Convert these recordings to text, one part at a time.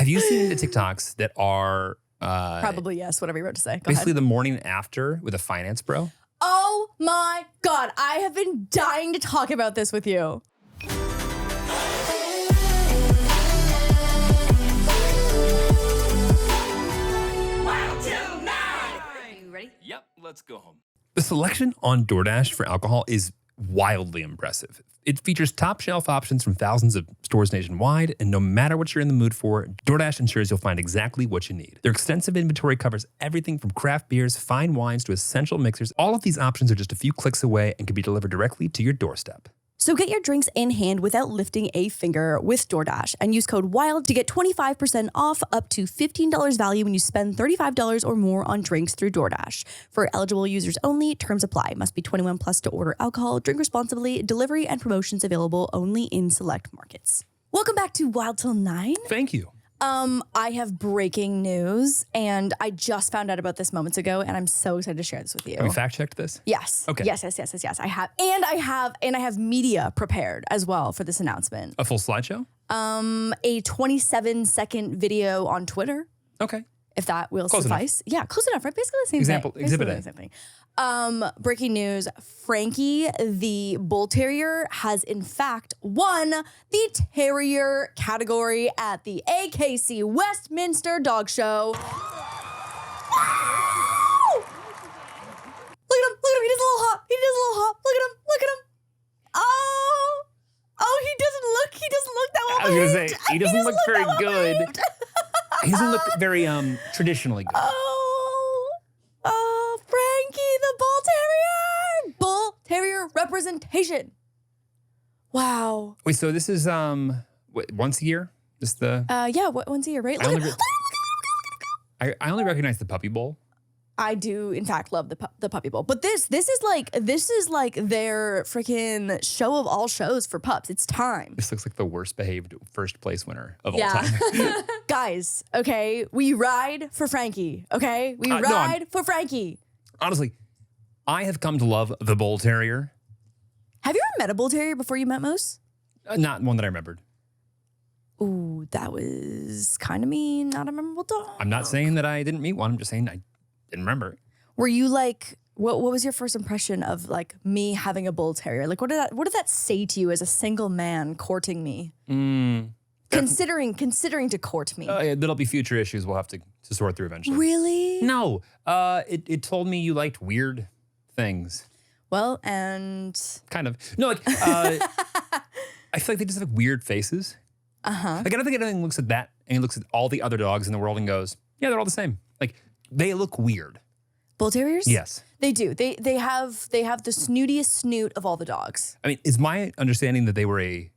Have you seen the TikToks that are Probably yes, whatever you're about to say. Go basically ahead. the morning after with a finance bro? Oh my God, I have been dying to talk about this with you. Wild Til 9! Are you ready? Yep, let's go home. The selection on DoorDash for alcohol is wildly impressive. It features top shelf options from thousands of stores nationwide, and no matter what you're in the mood for, DoorDash ensures you'll find exactly what you need. Their extensive inventory covers everything from craft beers, fine wines, to essential mixers. All of these options are just a few clicks away and can be delivered directly to your doorstep. So get your drinks in hand without lifting a finger with DoorDash and use code WILD to get 25% off up to $15 value when you spend $35 or more on drinks through DoorDash. For eligible users only, terms apply. Must be 21 plus to order alcohol. Drink responsibly. Delivery and promotions available only in select markets. Welcome back to Wild Til 9. Thank you. I have breaking news, and I just found out about this moments ago, and I'm so excited to share this with you. Have you fact checked this? Yes. Okay. Yes. I have, and I have media prepared as well for this announcement. A full slideshow? A 27-second video on Twitter, Okay. if that will Close suffice. Yeah, close enough, right? Basically the same Example, thing. exhibit Basically A. the same thing. Breaking news, Frankie, the bull terrier, has in fact won the terrier category at the AKC Westminster Dog Show. Look at him, he does a little hop, look at him. Oh, he doesn't look that well I was going to behaved. say, he doesn't look very that well good. behaved. He doesn't look very traditionally good. Oh, Frankie the Bull Terrier! Bull Terrier representation. Wow. Wait, so this is once a year? This the Yeah, once a year, right? I only, I only recognize the Puppy Bowl. I do, in fact, love the Puppy Bowl. But this is like their freaking show of all shows for pups. It's time. This looks like the worst behaved first place winner of all time. Guys, okay? We ride for Frankie, okay? We ride for Frankie. Honestly, I have come to love the Bull Terrier. Have you ever met a Bull Terrier before you met Moose? Not one that I remembered. Ooh, that was kind of mean. Not a memorable dog. I'm not saying that I didn't meet one. I'm just saying I didn't remember. Were you like, what was your first impression of like me having a bull terrier? Like, what did that say to you as a single man courting me? Considering to court me. Yeah, there'll be future issues we'll have to sort through eventually. Really? No, it told me you liked weird things. Well, and Kind of. No, like I feel like they just have weird faces. Like I don't think anything looks at that and he looks at all the other dogs in the world and goes, yeah, they're all the same. Like they look weird. bull terriers? Yes. They do. They have the snootiest snoot of all the dogs. I mean, is my understanding that they were a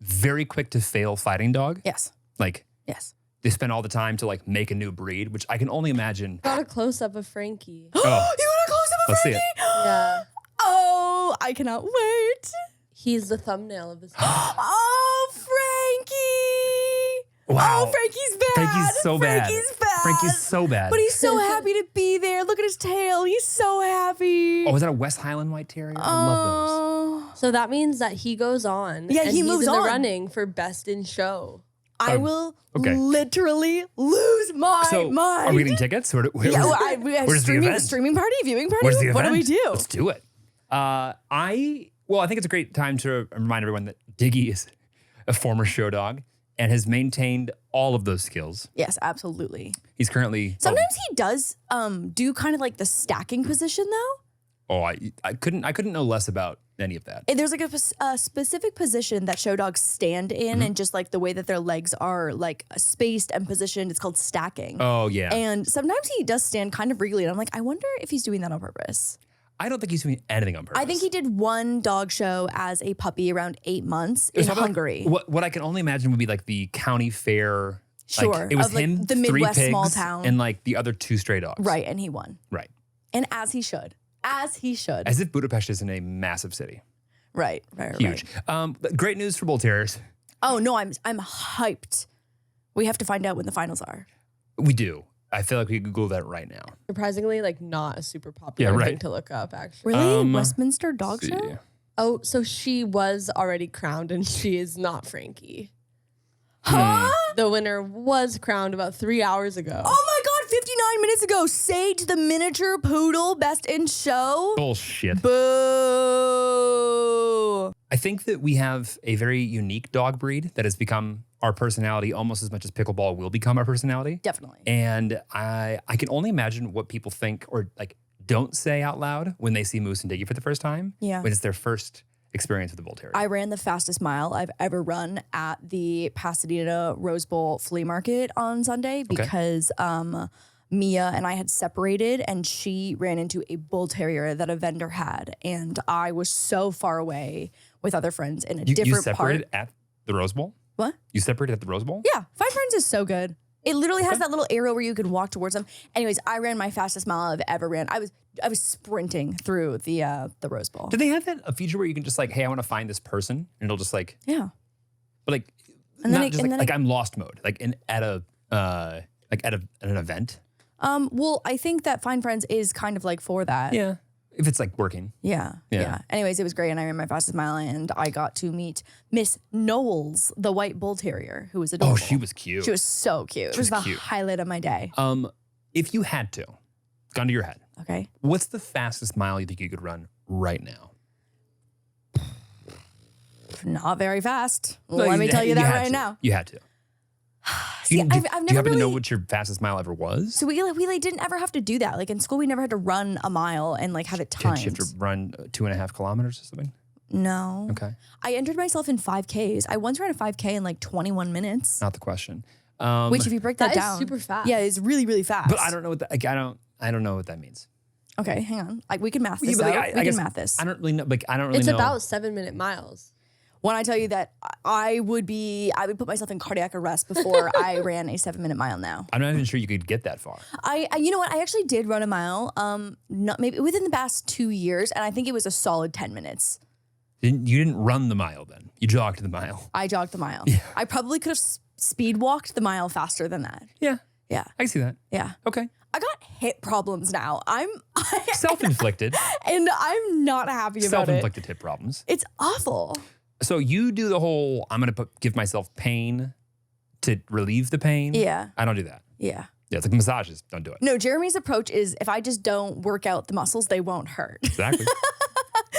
very quick to fail fighting dog? Yes. Like Yes. they spend all the time to like make a new breed, which I can only imagine. Got a close up of Frankie. You want to close up a Let's see Frankie? it. Yeah. Oh, I cannot wait. He's the thumbnail of this. Oh, Frankie. Wow. Oh, Frankie's bad. Frankie's so bad. Frankie's bad. Frankie's so bad. But he's so happy to be there. Look at his tail. He's so happy. Oh, is that a West Highland White Terrier? I love those. So that means that he goes on. Yeah, and he he's moves in the on. running for best in show. I will okay. literally lose my So, mind. are we getting tickets? Where Yeah, well, we have where's the event? streaming party, viewing party. Where's the event? What do we do? Let's do it. I think it's a great time to remind everyone that Diggy is a former show dog and has maintained all of those skills. Yes, absolutely. He's currently Sometimes he does do kind of like the stacking position though. I couldn't know less about any of that. There's like a specific position that show dogs stand in, and just like the way that their legs are like spaced and positioned, it's called stacking. Oh yeah. And sometimes he does stand kind of regally, and I'm like, I wonder if he's doing that on purpose. I don't think he's doing anything on purpose. I think he did one dog show as a puppy around 8 months in It's probably Hungary. Like, what I can only imagine would be like the county fair. Sure, Like, it was of, like, him, the 3 Midwest pigs, small town. and like the other 2 stray dogs. Right, and he won. Right. And as he should. As he should. As if Budapest isn't a massive city. Right. Huge. But great news for bull terriers. Oh no, I'm hyped. We have to find out when the finals are. We do. I feel like we could Google that right now. Surprisingly, like not a super popular Yeah, right. thing to look up, actually. Really? Westminster Dog See. Show? Oh, so she was already crowned and she is not Frankie. Huh? The winner was crowned about 3 hours ago. Oh my God, 59 minutes ago. Sage the miniature poodle, best in show. Bullshit. Boo. I think that we have a very unique dog breed that has become our personality almost as much as pickleball will become our personality. Definitely. And I can only imagine what people think or like don't say out loud when they see Moose and Diggy for the first time. Yeah. When it's their first experience with the Bull Terrier. I ran the fastest mile I've ever run at the Pasadena Rose Bowl flea market on Sunday because Mia and I had separated and she ran into a bull terrier that a vendor had. And I was so far away with other friends in a different You separated part. at the Rose Bowl? What? You separated at the Rose Bowl? Yeah, Five Friends is so good. It literally has that little arrow where you can walk towards them. Anyways, I ran my fastest mile I've ever ran. I was sprinting through the Rose Bowl. Do they have a feature where you can just like, hey, I want to find this person, and it'll just like, Yeah. but like, And then not it- just and like, then like I'm lost mode, like at an event. Well, I think that Find Friends is kind of like for that. Yeah, if it's like working. Yeah. Anyways, it was great. And I ran my fastest mile and I got to meet Miss Knowles, the white bull terrier, who was adorable. Oh, she was cute. She was so cute. It was was the cute. highlight of my day. If you had to, gun to your head, Okay. what's the fastest mile you think you could run right now? Not very fast. No, Let me tell you that had right to. now. You had to. See, do I've do you never happen to know really- what your fastest mile ever was? So we like didn't ever have to do that. Like in school, we never had to run a mile and like have it Did timed. you have to run 2.5 kilometers or something? No. Okay, I entered myself in 5Ks. I once ran a 5K in like 21 minutes. not the question. Which if you break that, That is down, super fast. Yeah, it's really, really fast. But I don't know what that. Like, I don't know what that means. Okay, hang on. Like we can math this Yeah, but, out. like, we guess can math this. I don't really know. Like I don't really It's know. about 7-minute miles. When I tell you that I would put myself in cardiac arrest before I ran a 7-minute mile now. I'm not even sure you could get that far. I you know what? I actually did run a mile, not maybe within the past 2 years, and I think it was a solid 10 minutes. You didn't run the mile then. You jogged the mile. I jogged the mile. I probably could have speed walked the mile faster than that. Yeah, Yeah. I can see that. Yeah. Okay. I got hip problems now. Self-inflicted. And I'm not happy about it. Self-inflicted hip problems. It's awful. So you do the whole, I'm going to give myself pain to relieve the pain. Yeah. I don't do that. Yeah. Yeah, it's like massages. Don't do it. No, Jeremy's approach is if I just don't work out the muscles, they won't hurt. Exactly.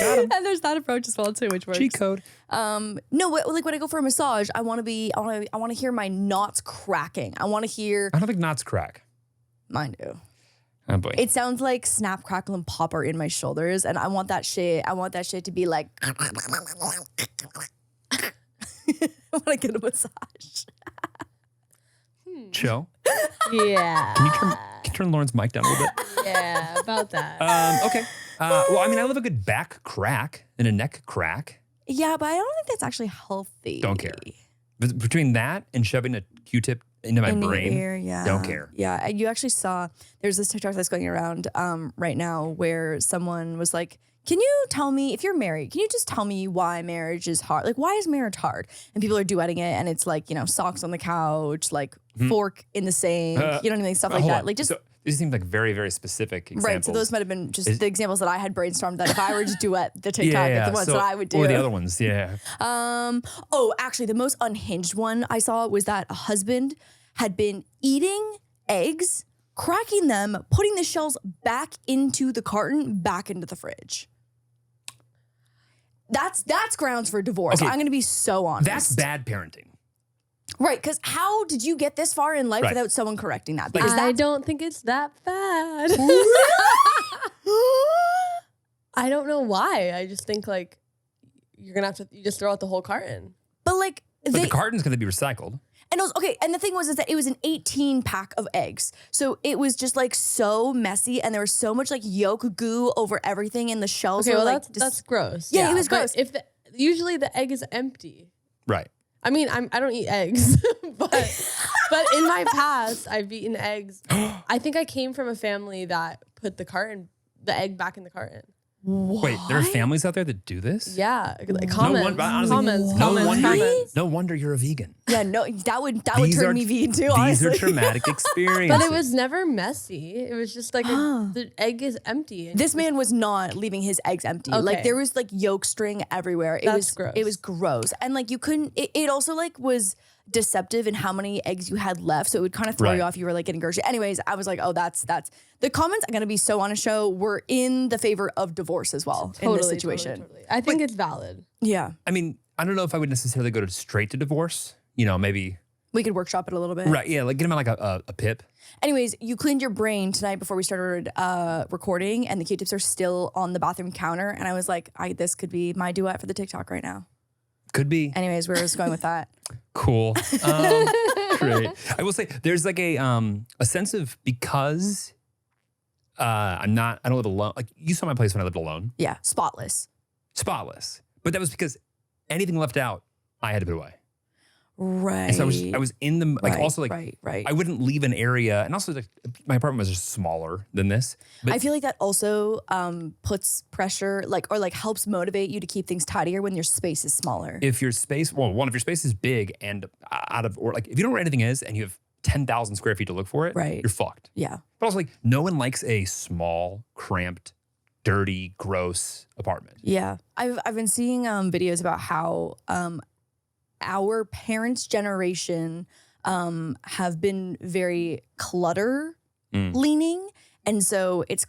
And there's that approach as well too, which works. Cheat code. No, like when I go for a massage, I want to hear my knots cracking. I want to hear I don't think knots crack. mine do. Oh boy. It sounds like snap, crackle, and pop are in my shoulders, and I want that shit. I want that shit to be like when I get a massage. Show. Yeah. Can you turn Lauren's mic down a little bit? Yeah, about that. Okay. Well, I mean, I love a good back crack and a neck crack. Yeah, but I don't think that's actually healthy. Don't care. But between that and shoving a Q-tip into my In your brain, ear, yeah. don't care. Yeah, and you actually saw there's this TikTok that's going around right now where someone was like, "Can you tell me if you're married? Can you just tell me why marriage is hard? Like, why is marriage hard?" And people are duetting it, and it's like socks on the couch, like fork in the sink, you know what I mean, stuff like Hold that. on. Like just. So these seem like very, very specific examples. Right, so those might have been just the examples that I had brainstormed that if I were to duet the TikTok, yeah, the ones so- that I would do. Or the other ones, yeah. Oh, actually, the most unhinged one I saw was that a husband had been eating eggs, cracking them, putting the shells back into the carton, back into the fridge. That's grounds for divorce. Okay. I'm going to be so honest. That's bad parenting. Right, because how did you get this far in life Right. without someone correcting that? Because I that's don't think it's that bad. I don't know why. I just think like you're gonna have to you just throw out the whole carton. but like But they the carton's going to be recycled. And it was okay. And the thing was is that it was an 18 pack of eggs. So it was just like so messy and there was so much like yolk goo over everything and the shells Okay, were well like that's gross. Yeah, it was but gross. If usually the egg is empty. Right. I mean, I don't eat eggs, but in my past I've eaten eggs. I think I came from a family that put the egg back in the carton. Wait, there are families out there that do this? Yeah, like No comments, wonder, honestly, comments, no comments, wonder, comments. no wonder you're a vegan. Yeah, no, that would These turn are- me vegan too, These honestly. are traumatic experiences. But it was never messy. It was just like the egg is empty. This man was not leaving his eggs empty. Like Okay. there was like yolk string everywhere. It That's was gross. It was gross. And like you couldn't it also like was deceptive in how many eggs you had left. So it would kind of throw you off. You were like getting grocery. Anyways, I was like, oh, that's the comments. I'm going to be so on a show. Were in the favor of divorce as well in this situation. Totally. I think it's valid. Yeah. I mean, I don't know if I would necessarily go straight to divorce. You know, maybe. We could workshop it a little bit. Right. Yeah. Like get him like a pip. Anyways, you cleaned your brain tonight before we started recording, and the Q-tips are still on the bathroom counter. And I was like, this could be my duet for the TikTok right now. Could be. Anyways, we're just going with that. Cool. Great. I will say there's like a sense of, because I don't live alone. Like you saw my place when I lived alone. Yeah, spotless. But that was because anything left out, I had to put away. Right. And so I was in the, like also like, right. I wouldn't leave an area. And also like my apartment was just smaller than this. But I feel like that also puts pressure, or helps motivate you to keep things tidier when your space is smaller. if your space, if your space is big and if you don't know where anything is and you have 10,000 square feet to look for it, Right. you're fucked. Yeah. But also like no one likes a small, cramped, dirty, gross apartment. Yeah. I've been seeing videos about how our parents' generation have been very clutter leaning. And so it's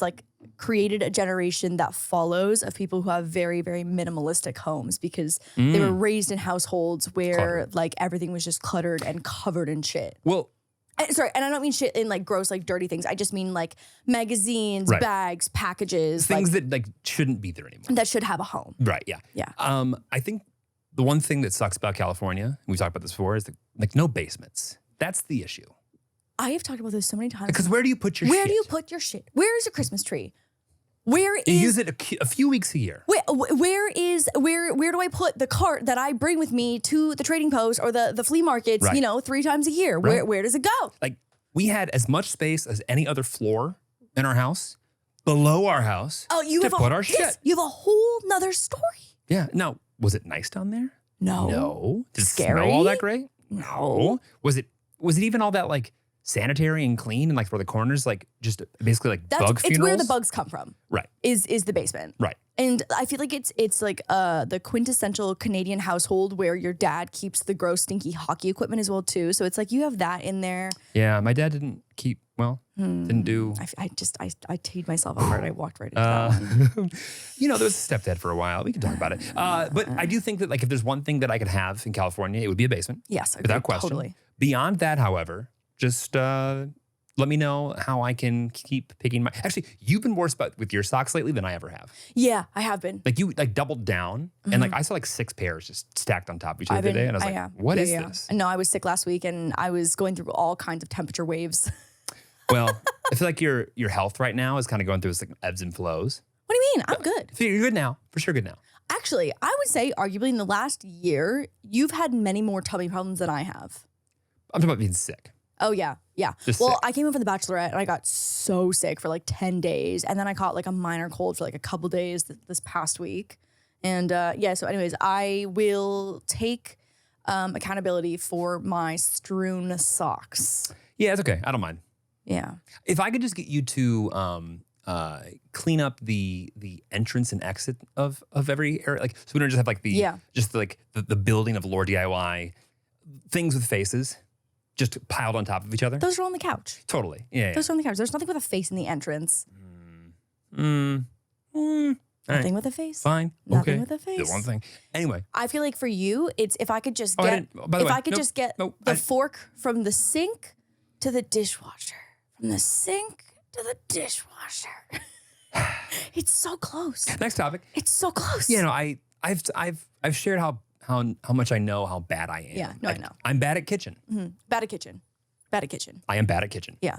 like created a generation that follows of people who have very, very minimalistic homes because they were raised in households where like everything was just cluttered and covered in shit. Well, And I don't mean shit in like gross, like dirty things. I just mean like magazines, Right. bags, packages, things that like shouldn't be there anymore. that should have a home. Right. Yeah. Yeah. I think the one thing that sucks about California, we've talked about this before, is like no basements. That's the issue. I have talked about this so many times. Because where do you put your shit? Where do you put your shit? Where is your Christmas tree? Where You is use it a few weeks a year. where do I put the cart that I bring with me to the trading post or the flea markets, Right. 3 times a year? Right. Where does it go? Like we had as much space as any other floor in our house, below our house, to put our shit. You have a whole nother story. Yeah. Now, was it nice down there? No. No. Did it Scary? smell all that great? No. Was it even all that like sanitary and clean and like for the corners, like just basically like bug funerals? It's where the bugs come from. Right. Is the basement. Right. And I feel like it's like the quintessential Canadian household where your dad keeps the gross, stinky hockey equipment as well too. So it's like you have that in there. Yeah, my dad didn't didn't do. I teed myself up hard. I walked right into that one. There was a stepdad for a while. We can talk about it. But I do think that like if there's one thing that I could have in California, it would be a basement. Yes, without question. Totally. Beyond that, however, just let me know how I can keep picking my. Actually, you've been worse with your socks lately than I ever have. Yeah, I have been. Like you like doubled down, and like I saw like 6 pairs just stacked on top of each other today, and I was like, "What is this?" No, I was sick last week, and I was going through all kinds of temperature waves. Well, I feel like your health right now is kind of going through like ebbs and flows. What do you mean? I'm good. So you're good now, for sure. Good now. Actually, I would say arguably in the last year, you've had many more tummy problems than I have. I'm talking about being sick. Oh, yeah. Just well, sick. I came in for the Bachelorette and I got so sick for like 10 days. And then I caught like a minor cold for like a couple days this past week. And so anyways, I will take accountability for my strewn socks. Yeah, it's okay. I don't mind. Yeah. If I could just get you to clean up the entrance and exit of every area, like so we don't just have like the building of LaurDIY, things with faces just piled on top of each other. Those are on the couch. Totally. Yeah. Those are on the couch. There's nothing with a face in the entrance. All Nothing right. with a face. Fine. Nothing okay. with a face. The one thing. Anyway. I feel like for you, it's if I could just Oh, I get didn't- by the way, nope, just get nope, the fork from the sink to the dishwasher. From the sink to the dishwasher. It's so close. Next topic. It's so close. Yeah, no, I've shared how much I know how bad I am. Yeah, no, I know. I'm bad at kitchen. Bad at kitchen. Bad at kitchen. I am bad at kitchen. Yeah.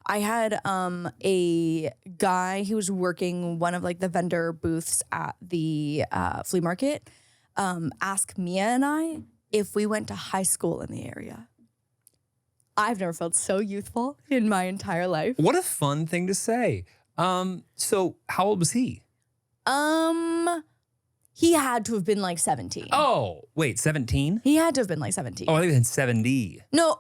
I had a guy who was working one of like the vendor booths at the flea market ask Mia and I if we went to high school in the area. I've never felt so youthful in my entire life. What a fun thing to say. So how old was he? He had to have been like 17. Oh, wait, 17? He had to have been like 17. Oh, I think he had 70. No,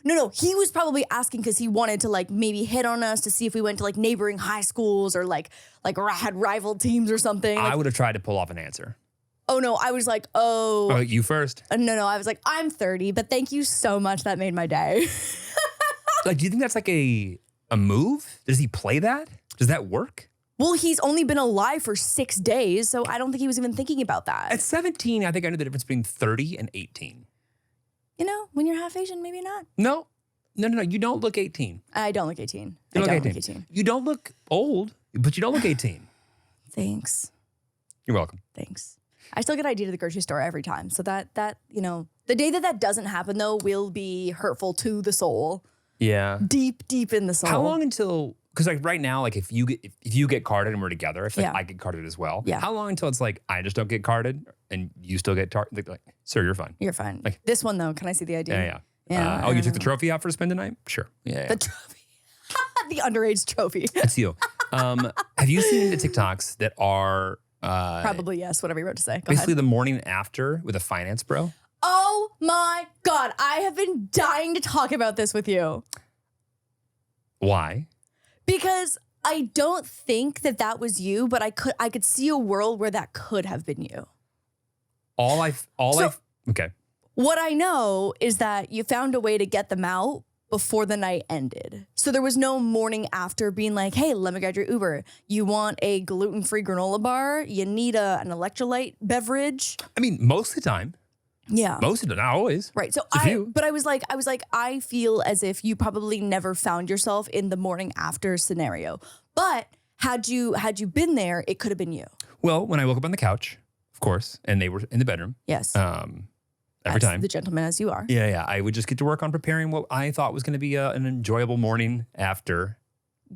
no. He was probably asking because he wanted to like maybe hit on us to see if we went to like neighboring high schools or like had rival teams or something. I Like, would have tried to pull off an answer. Oh no, I was like, oh. Oh, you first. No, I was like, I'm 30, but thank you so much. That made my day. Like, do you think that's like a move? Does he play that? Does that work? Well, he's only been alive for 6 days, so I don't think he was even thinking about that. At 17, I think I knew the difference between 30 and 18. You know, when you're half Asian, maybe not. No. You don't look 18. I don't look 18. You I don't don't look look 18. You don't look old, but you don't look 18. Thanks. You're welcome. Thanks. I still get ID to the grocery store every time. So that the day that doesn't happen though will be hurtful to the soul. Yeah. Deep in the soul. How long until? Because like right now, like if you get carded and we're together, if like Yeah. I get carded as well. Yeah. How long until it's like I just don't get carded and you still get carded? Like, sir, you're fine. You're fine. Like- This one though, can I see the ID? Yeah. Yeah, Oh, you took the trophy out for a spin tonight? Sure. Yeah. The trophy. The underage trophy. That's you. Have you seen the TikToks that are Probably yes, whatever you're about to say. Go basically ahead. the morning after with a finance bro? Oh my God. I have been dying to talk about this with you. Why? Because I don't think that was you, but I could see a world where that could have been you. Okay. What I know is that you found a way to get them out before the night ended. So there was no morning after being like, hey, let me get your Uber. You want a gluten-free granola bar? You need an electrolyte beverage? I mean, most of the time. Yeah. Most of the time, not always. Right. So It's a few. but I was like, I feel as if you probably never found yourself in the morning after scenario. But had you been there, it could have been you. Well, when I woke up on the couch, of course, and they were in the bedroom. Yes. Every As time. the gentleman as you are. Yeah. I would just get to work on preparing what I thought was going to be an enjoyable morning after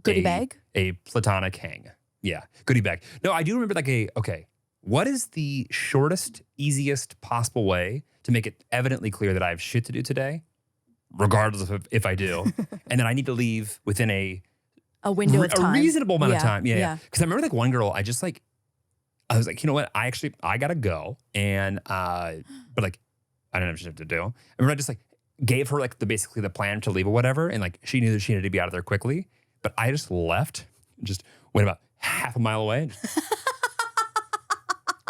Goodie bag? a platonic hang. Yeah, goodie bag. No, I do remember okay, what is the shortest, easiest possible way to make it evidently clear that I have shit to do today, regardless of if I do, and then I need to leave within a window of time. A reasonable amount of Yeah, time. Yeah. yeah. Because I remember like one girl, I was like, you know what? I gotta go. And, but like, I don't know what to do. I remember I just like gave her like basically the plan to leave or whatever. And like, she knew that she needed to be out of there quickly, but I just left, just went about half a mile away. And just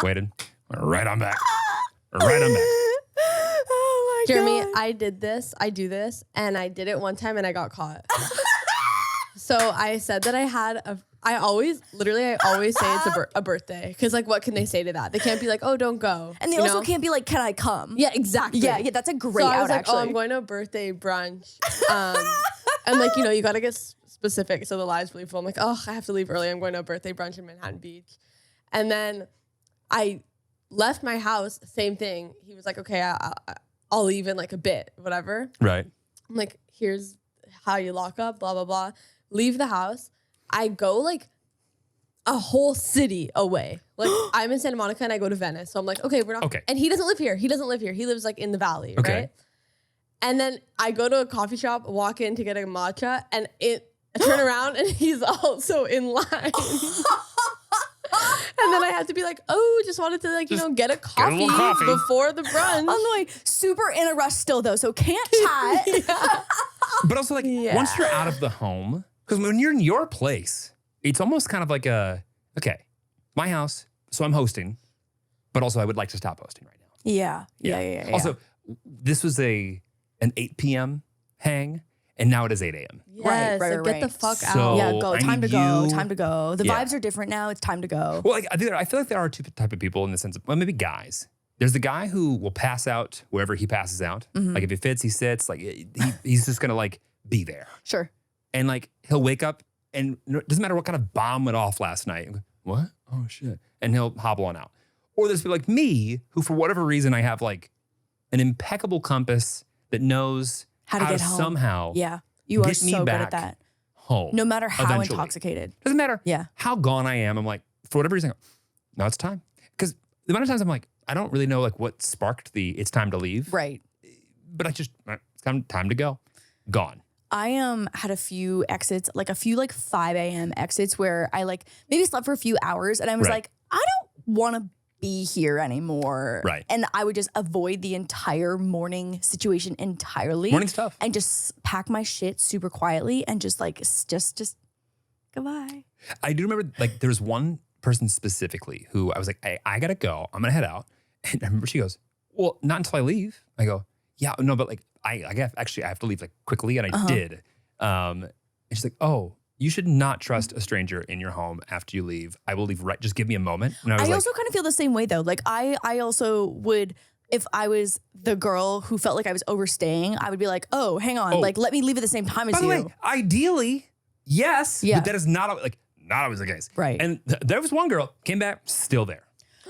waited, went right on back. Right on back. Oh my Jeremy, God. I do this, and I did it one time and I got caught. So I said that I always say it's a birthday. Because like, what can they say to that? They can't be like, oh, don't go. And they you also know? can't be like, can I come? Yeah, exactly. Yeah, that's a great So I out was like, actually. oh, I'm going to a birthday brunch. And like, you got to get specific so the lie's really full. I'm like, oh, I have to leave early. I'm going to a birthday brunch in Manhattan Beach. And then I left my house, same thing. He was like, okay, I'll leave in like a bit, whatever. Right. I'm like, here's how you lock up, blah, blah, blah. Leave the house. I go like a whole city away. Like I'm in Santa Monica and I go to Venice. So I'm like, okay, we're not. Okay. And he doesn't live here. He lives like in the valley, Okay. right? And then I go to a coffee shop, walk in to get a matcha, and I turn around and he's also in line. And then I have to be like, oh, just wanted to get a coffee, coffee. before the brunch. On the way, super in a rush still though, so can't chat. But also like once you're out of the home, because when you're in your place, it's almost kind of like my house, so I'm hosting, but also I would like to stop hosting right now. Yeah. Also, this was an 8 p.m. hang, and now it is 8 a.m. Yes, Right, like, get the fuck So- out. Yeah, go. I Time to need go. you- Time to go. The Yeah. vibes are different now. It's time to go. Well, like, I feel like there are two type of people in the sense of, well, maybe guys. There's the guy who will pass out wherever he passes out. Mm-hmm. Like if it fits, he sits. Like he's just gonna like be there, Sure. and like he'll wake up and it doesn't matter what kind of bomb went off last night. What? Oh shit! And he'll hobble on out. Or there's people like me who, for whatever reason, I have like an impeccable compass that knows How to get home. somehow Yeah. You are get me so good back at that. home. No matter how eventually. intoxicated. Doesn't matter Yeah. how gone I am. I'm like, for whatever reason, now it's time. Because the amount of times I'm like, I don't really know like what sparked the it's time to leave. Right. But it's time to go. Gone. I had a few exits, like a few 5 a.m. exits where I maybe slept for a few hours and I was Right. like, I don't want to be here anymore. Right. And I would just avoid the entire morning situation entirely. Morning's tough. And just pack my shit super quietly and just goodbye. I do remember there's one person specifically who I was like, hey, I gotta go. I'm gonna head out. And I remember she goes, well, not until I leave. I go, yeah, no, but like I have to leave like quickly, and I did. And she's like, oh, you should not trust a stranger in your home after you leave. I will leave just give me a moment. And I also kind of feel the same way though. Like I also would, if I was the girl who felt like I was overstaying, I would be like, oh, hang on, like let me leave at the same time as you. By the way, ideally, yes, but that is not always the case. Right. And there was one girl, came back, still there.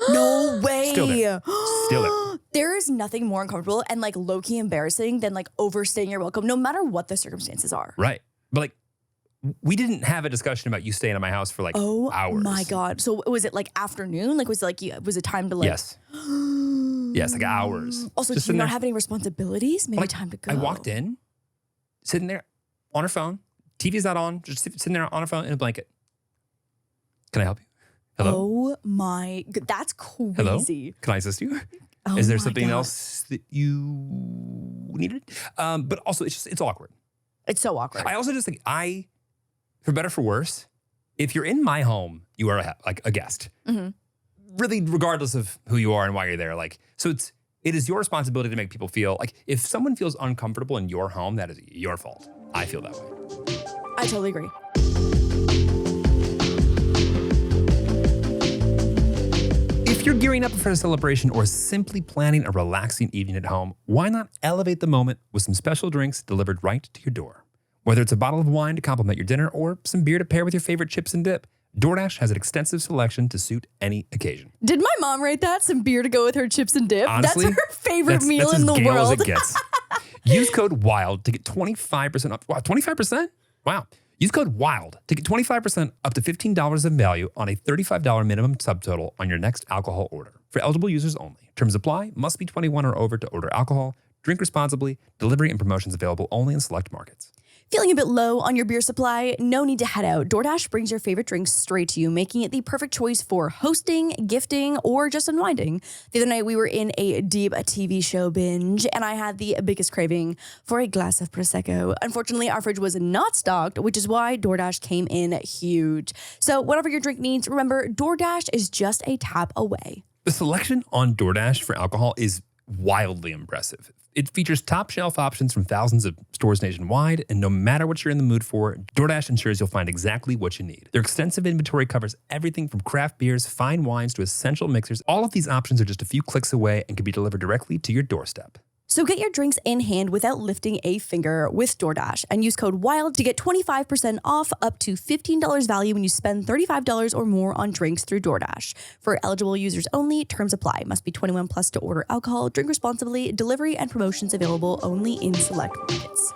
No way. Still there. Still there. There is nothing more uncomfortable and like low-key embarrassing than like overstaying your welcome, no matter what the circumstances are. Right. But like, we didn't have a discussion about you staying at my house for like hours. Oh my God. So was it like afternoon? Like was it time to like? Yes. Yes, like hours. Also, Just do you not there. have any responsibilities? Maybe Like, time to go. I walked in, sitting there on her phone. TV's not on, just sitting there on her phone in a blanket. Can I help you? Hello? Oh my, that's crazy. Hello? Can I assist you? Oh Is there my something God. else that you needed? But also, it's awkward. It's so awkward. I also just think for better or for worse, if you're in my home, you are a guest. Really, regardless of who you are and why you're there. Like, so it is your responsibility to make people feel like if someone feels uncomfortable in your home, that is your fault. I feel that way. I totally agree. If you're gearing up for a celebration or simply planning a relaxing evening at home, why not elevate the moment with some special drinks delivered right to your door? Whether it's a bottle of wine to complement your dinner or some beer to pair with your favorite chips and dip, DoorDash has an extensive selection to suit any occasion. Did my mom write that? Some beer to go with her chips and dip? Honestly, that's her favorite meal that's in the as Gale world. as it gets. Use code WILD to get 25% off. Wow, 25%? Wow. Use code WILD to get 25% up to $15 in value on a $35 minimum subtotal on your next alcohol order. For eligible users only. Terms apply. Must be 21 or over to order alcohol. Drink responsibly. Delivery and promotions available only in select markets. Feeling a bit low on your beer supply? No need to head out. DoorDash brings your favorite drinks straight to you, making it the perfect choice for hosting, gifting, or just unwinding. The other night, we were in a deep TV show binge, and I had the biggest craving for a glass of Prosecco. Unfortunately, our fridge was not stocked, which is why DoorDash came in huge. So whatever your drink needs, remember, DoorDash is just a tap away. The selection on DoorDash for alcohol is wildly impressive. It features top shelf options from thousands of stores nationwide, and no matter what you're in the mood for, DoorDash ensures you'll find exactly what you need. Their extensive inventory covers everything from craft beers, fine wines, to essential mixers. All of these options are just a few clicks away and can be delivered directly to your doorstep. So get your drinks in hand without lifting a finger with DoorDash and use code WILD to get 25% off up to $15 value when you spend $35 or more on drinks through DoorDash. For eligible users only, terms apply. Must be 21 plus to order alcohol. Drink responsibly. Delivery and promotions available only in select markets.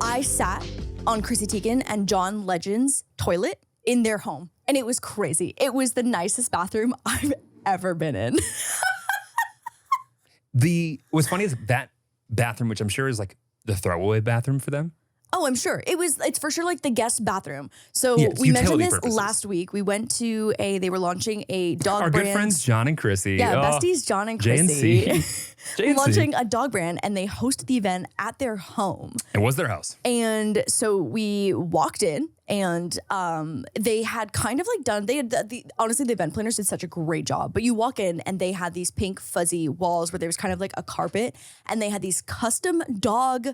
I sat on Chrissy Teigen and John Legend's toilet in their home. And it was crazy. It was the nicest bathroom I've ever been in. What's funny is that bathroom, which I'm sure is like the throwaway bathroom for them. Oh, I'm sure. It's for sure like the guest bathroom. So Yeah, it's we mentioned utility this purposes. last week. We went to they were launching a dog Our brand. good friends, John and Chrissy. Yeah, Oh, besties John and J&C. Chrissy. J&C. Launching a dog brand, and they hosted the event at their home. It was their house. And so we walked in, and they had kind of like done, honestly, the event planners did such a great job. But you walk in, and they had these pink fuzzy walls where there was kind of like a carpet, and they had these custom dog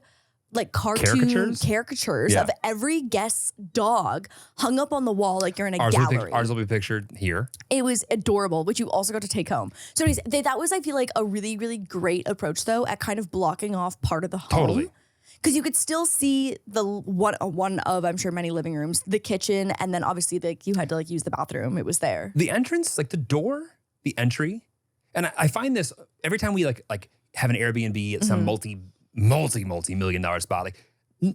like cartoon caricatures Yeah. of every guest's dog hung up on the wall like you're in a Ours gallery. will be pictured here. It was adorable, which you also got to take home. So anyways, that was, I feel like, a really, really great approach, though, at kind of blocking off part of the home. Totally. Because you could still see the one of, I'm sure, many living rooms, the kitchen, and then obviously you had to like use the bathroom. It was there. The entrance, like the door, the entry, and I find this every time we like have an Airbnb at some multi-million-dollar spot, like you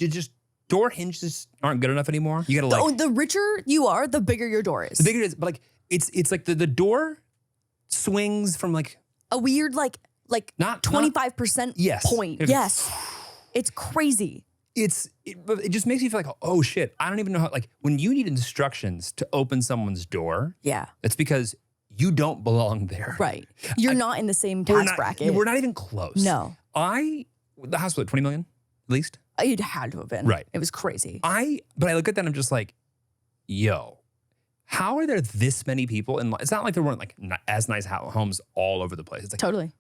just door hinges aren't good enough anymore. You gotta like The richer you are, the bigger your door is. the bigger it is, but like it's like the door swings from like A weird like Not- 25% Yes. point. If- Yes. It's crazy. it just makes me feel like, oh shit, I don't even know how, like when you need instructions to open someone's door, Yeah. it's because you don't belong there. Right. You're not in the same We're tax not, bracket. We're not even close. No. The house was 20 million at least. It had to have been. Right. It was crazy. But I look at that and I'm just like, yo, how are there this many people? And it's not like there weren't like as nice homes all over the place. It's like, Totally.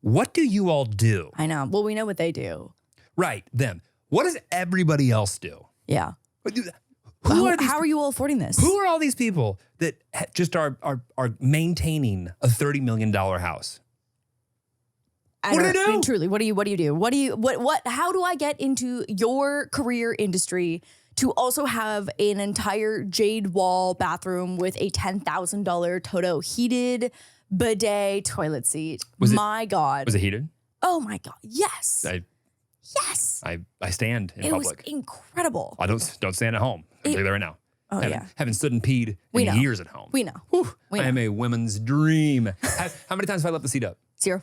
what do you all do? I know. Well, we know what they do. Right, them. What does everybody else do? Yeah. Who are these? How are you all affording this? Who are all these people that just are maintaining a $30 million house? What do they do? I mean, truly, what do you do? How do I get into your career industry to also have an entire jade wall bathroom with a $10,000 Toto heated bidet toilet seat? My God. Was it heated? Oh my God. Yes. Yes. I stand in It public. was incredible. I don't stand at home. I'll tell you that right now. Oh, yeah. Haven't stood and peed We in know. years at home. We know. Whew, We I know. am a woman's dream. How many times have I left the seat up? 0.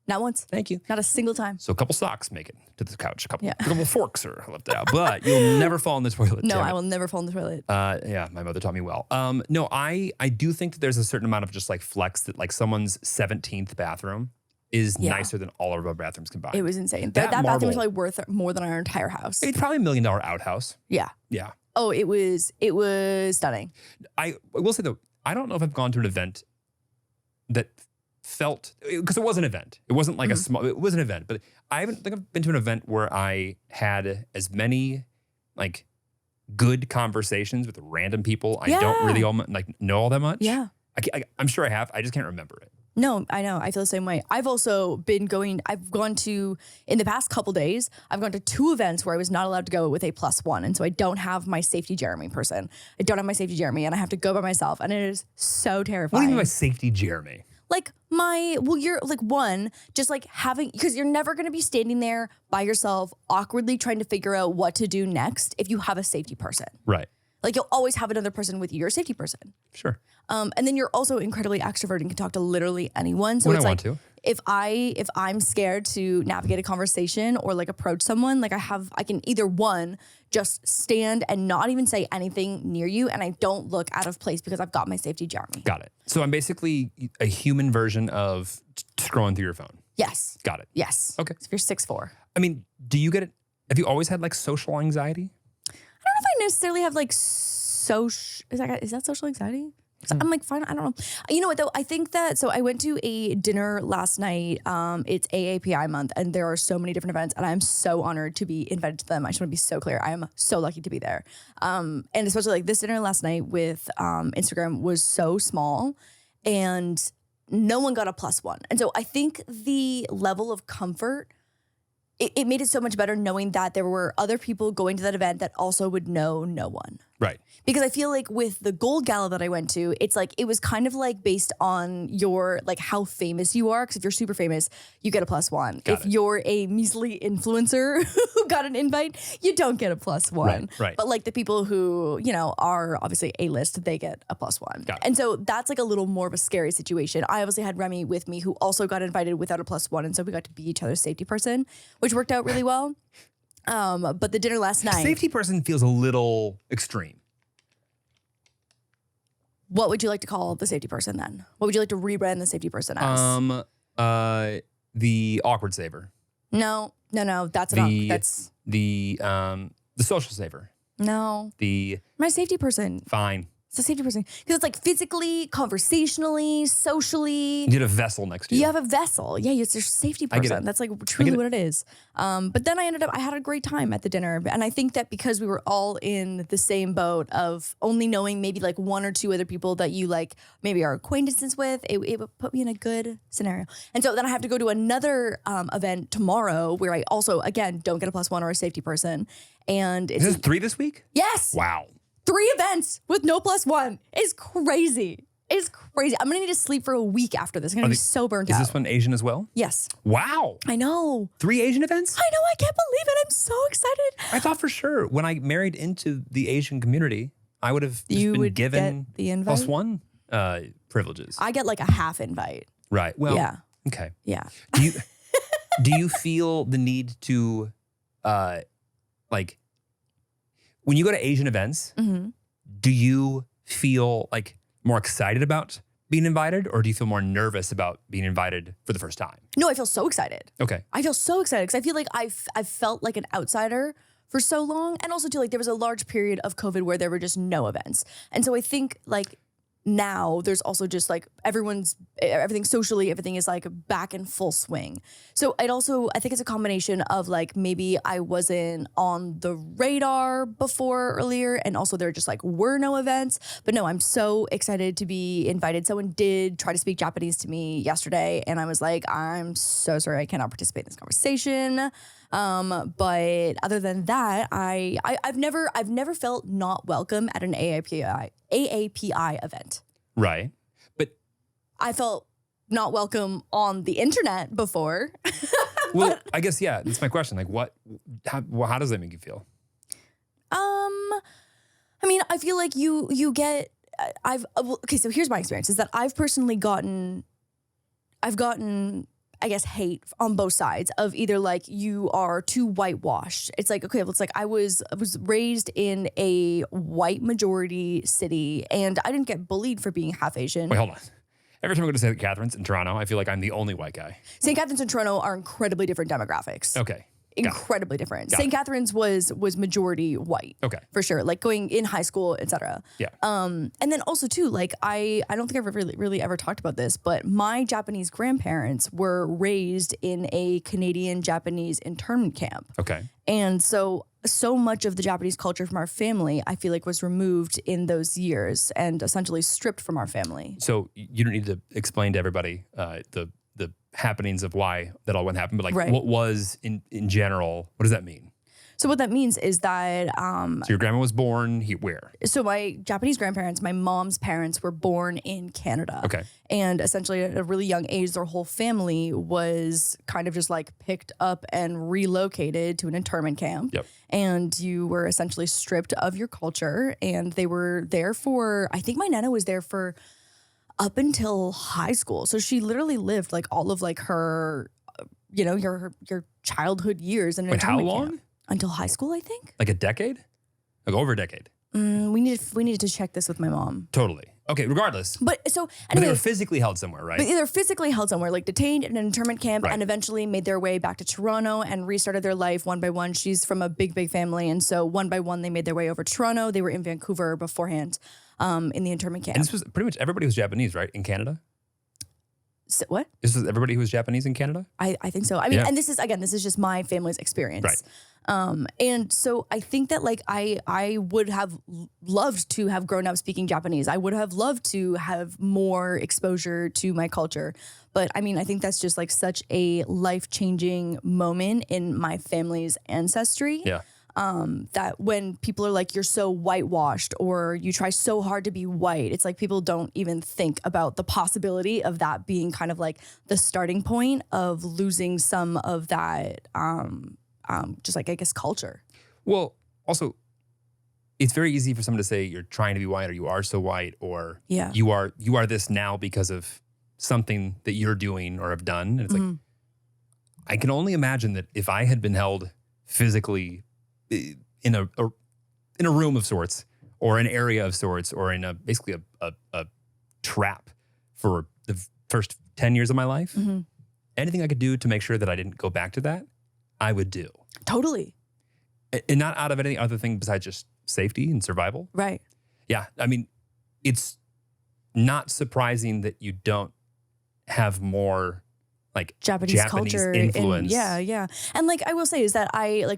Not once. Thank you. Not a single time. So a couple socks make it to the couch. A couple Yeah. forks are left out. But you'll never fall in the toilet. No, damn it. I will never fall in the toilet. Yeah, my mother taught me well. No, I do think that there's a certain amount of just like flex that like someone's 17th bathroom is nicer than all of our bathrooms combined. It was insane. That That bathroom was marble- probably worth more than our entire house. It's probably $1 million outhouse. Yeah. Yeah. Oh, it was stunning. I will say though, I don't know if I've gone to an event that felt, because it was an event. It wasn't like it was an event, but I haven't think I've been to an event where I had as many like good conversations with random people I don't really know all that much. Yeah. I'm sure I have. I just can't remember it. No, I know. I feel the same way. I've also been I've gone to, in the past couple days, I've gone to 2 events where I was not allowed to go with a +1. And so I don't have my safety Jeremy person. I don't have my safety Jeremy and I have to go by myself. And it is so What do terrifying. you mean by safety Jeremy? Like you're like just like having, because you're never going to be standing there by yourself, awkwardly trying to figure out what to do next if you have a safety person. Right. Like you'll always have another person with you, your safety person. Sure. And then you're also incredibly extroverted and can talk to literally anyone. So When it's I like want to. if I'm scared to navigate a conversation or like approach someone, like I can either one, just stand and not even say anything near you, and I don't look out of place because I've got my safety Jeremy. Got it. So I'm basically a human version of scrolling through your phone. Yes. Got it. Yes. Okay. So if you're 6'4". I mean, do you get it? Have you always had like social anxiety? I don't know if I necessarily have like is that social anxiety? 'Cause I'm like, fine, I don't know. You know what though? I think that, so I went to a dinner last night. It's AAPI month and there are so many different events and I'm so honored to be invited to them. I just want to be so clear. I am so lucky to be there. And especially like this dinner last night with Instagram was so small and no one got a +1. And so I think the level of comfort, it made it so much better knowing that there were other people going to that event that also would know no one. Right. Because I feel like with the gold gala that I went to, it's like, it was kind of like based on your, like how famous you are. Because if you're super famous, you get a +1. If you're a measly influencer who got an invite, you don't get a +1. Right. But like the people who, are obviously A-list, they get a +1. And so that's like a little more of a scary situation. I obviously had Remy with me who also got invited without a +1. And so we got to be each other's safety person, which worked out really well. But the dinner last night. Safety person feels a little extreme. What would you like to call the safety person then? What would you like to rebrand the safety person as? The awkward saver. No. That's The social saver. no. My safety person. Fine. It's a safety person because it's like physically, conversationally, socially. You get a vessel next to you. You have a vessel. Yeah, it's your safety I get person. it. That's like truly it. what it is. But then I had a great time at the dinner. And I think that because we were all in the same boat of only knowing maybe like 1 or 2 other people that you like maybe are acquaintances with, it would put me in a good scenario. And so then I have to go to another event tomorrow where I also, again, don't get a +1 or a safety person. And it's Is this 3 this week? yes. Wow. 3 events with no +1 is crazy. It's crazy. I'm gonna need to sleep for a week after this. I'm gonna be so burnt Is out. this one Asian as well? Yes. Wow. I know. 3 Asian events? I know. I can't believe it. I'm so excited. I thought for sure when I married into the Asian community, I would have just You been would given get the invite? +1 privileges. I get like a half invite. Right. Well, Yeah. okay. Yeah. Do you feel the need to like when you go to Asian events, Mm-hmm. do you feel like more excited about being invited, or do you feel more nervous about being invited for the first time? No, I feel so excited. Okay. I feel so excited because I feel like I've felt like an outsider for so long. And also too, like there was a large period of COVID where there were just no events. And so I think like now there's also just like everything socially, everything is like back in full swing. So I think it's a combination of like maybe I wasn't on the radar before earlier, and also there just like were no events. But no, I'm so excited to be invited. Someone did try to speak Japanese to me yesterday, and I was like, I'm so sorry I cannot participate in this conversation. But other than that, I've never felt not welcome at an AAPI event. Right. But I felt not welcome on the internet before. well, I guess, yeah, that's my question. Like how does that make you feel? I mean, I feel like you get, okay, so here's my experience is that I've gotten, I guess, hate on both sides of either like you are too whitewashed. It's like, okay, well, it's like I was raised in a white majority city and I didn't get bullied for being half Asian. Wait, hold on. Every time I go to St. Catharines in Toronto, I feel like I'm the only white guy. St. Catharines and Toronto are incredibly different demographics. Okay. Incredibly different. St. Catharines was majority white. Okay. For sure. Like going in high school, etc. Yeah. And then also too, like I don't think I've ever really ever talked about this, but my Japanese grandparents were raised in a Canadian Japanese internment camp. Okay. And so much of the Japanese culture from our family, I feel like was removed in those years and essentially stripped from our family. So you don't need to explain to everybody the happenings of why that all went happen, but like what was in general, what does that mean? So what that means is that so your grandma was born where? So my Japanese grandparents, my mom's parents, were born in Canada. Okay. And essentially at a really young age, their whole family was kind of just like picked up and relocated to an internment camp. Yep. And you were essentially stripped of your culture. And they were there for, I think my Nana was there for up until high school. So she literally lived like all of like her, your childhood years in an Wait, how internment long? camp. Until high school, I think. Like a decade? Like over a decade? We needed to check this with my mom. Totally. Okay, regardless. But so But anyway, they were physically held somewhere, right? but they're physically held somewhere, like detained in an internment camp, Right. and eventually made their way back to Toronto and restarted their life one by one. She's from a big family, and so one by one they made their way over to Toronto. They were in Vancouver beforehand, in the internment camp. And this was pretty much everybody was Japanese, right? In Canada? So, what? This was everybody who was Japanese in Canada? I think so. I mean, Yeah. and this is just my family's experience. Right. And so I think that like I would have loved to have grown up speaking Japanese. I would have loved to have more exposure to my culture. But I mean, I think that's just like such a life-changing moment in my family's ancestry. Yeah. That when people are like, you're so whitewashed or you try so hard to be white, it's like people don't even think about the possibility of that being kind of like the starting point of losing some of that, just like, I guess, culture. Well, also, it's very easy for someone to say you're trying to be white or you are so white or Yeah. you are this now because of something that you're doing or have done. And it's like, I can only imagine that if I had been held physically in a room of sorts or an area of sorts or in basically a trap for the first 10 years of my life, anything I could do to make sure that I didn't go back to that, I would do. Totally. And not out of any other thing besides just safety and survival. Right. Yeah. I mean, it's not surprising that you don't have more like Japanese culture influence. Yeah. And like I will say is that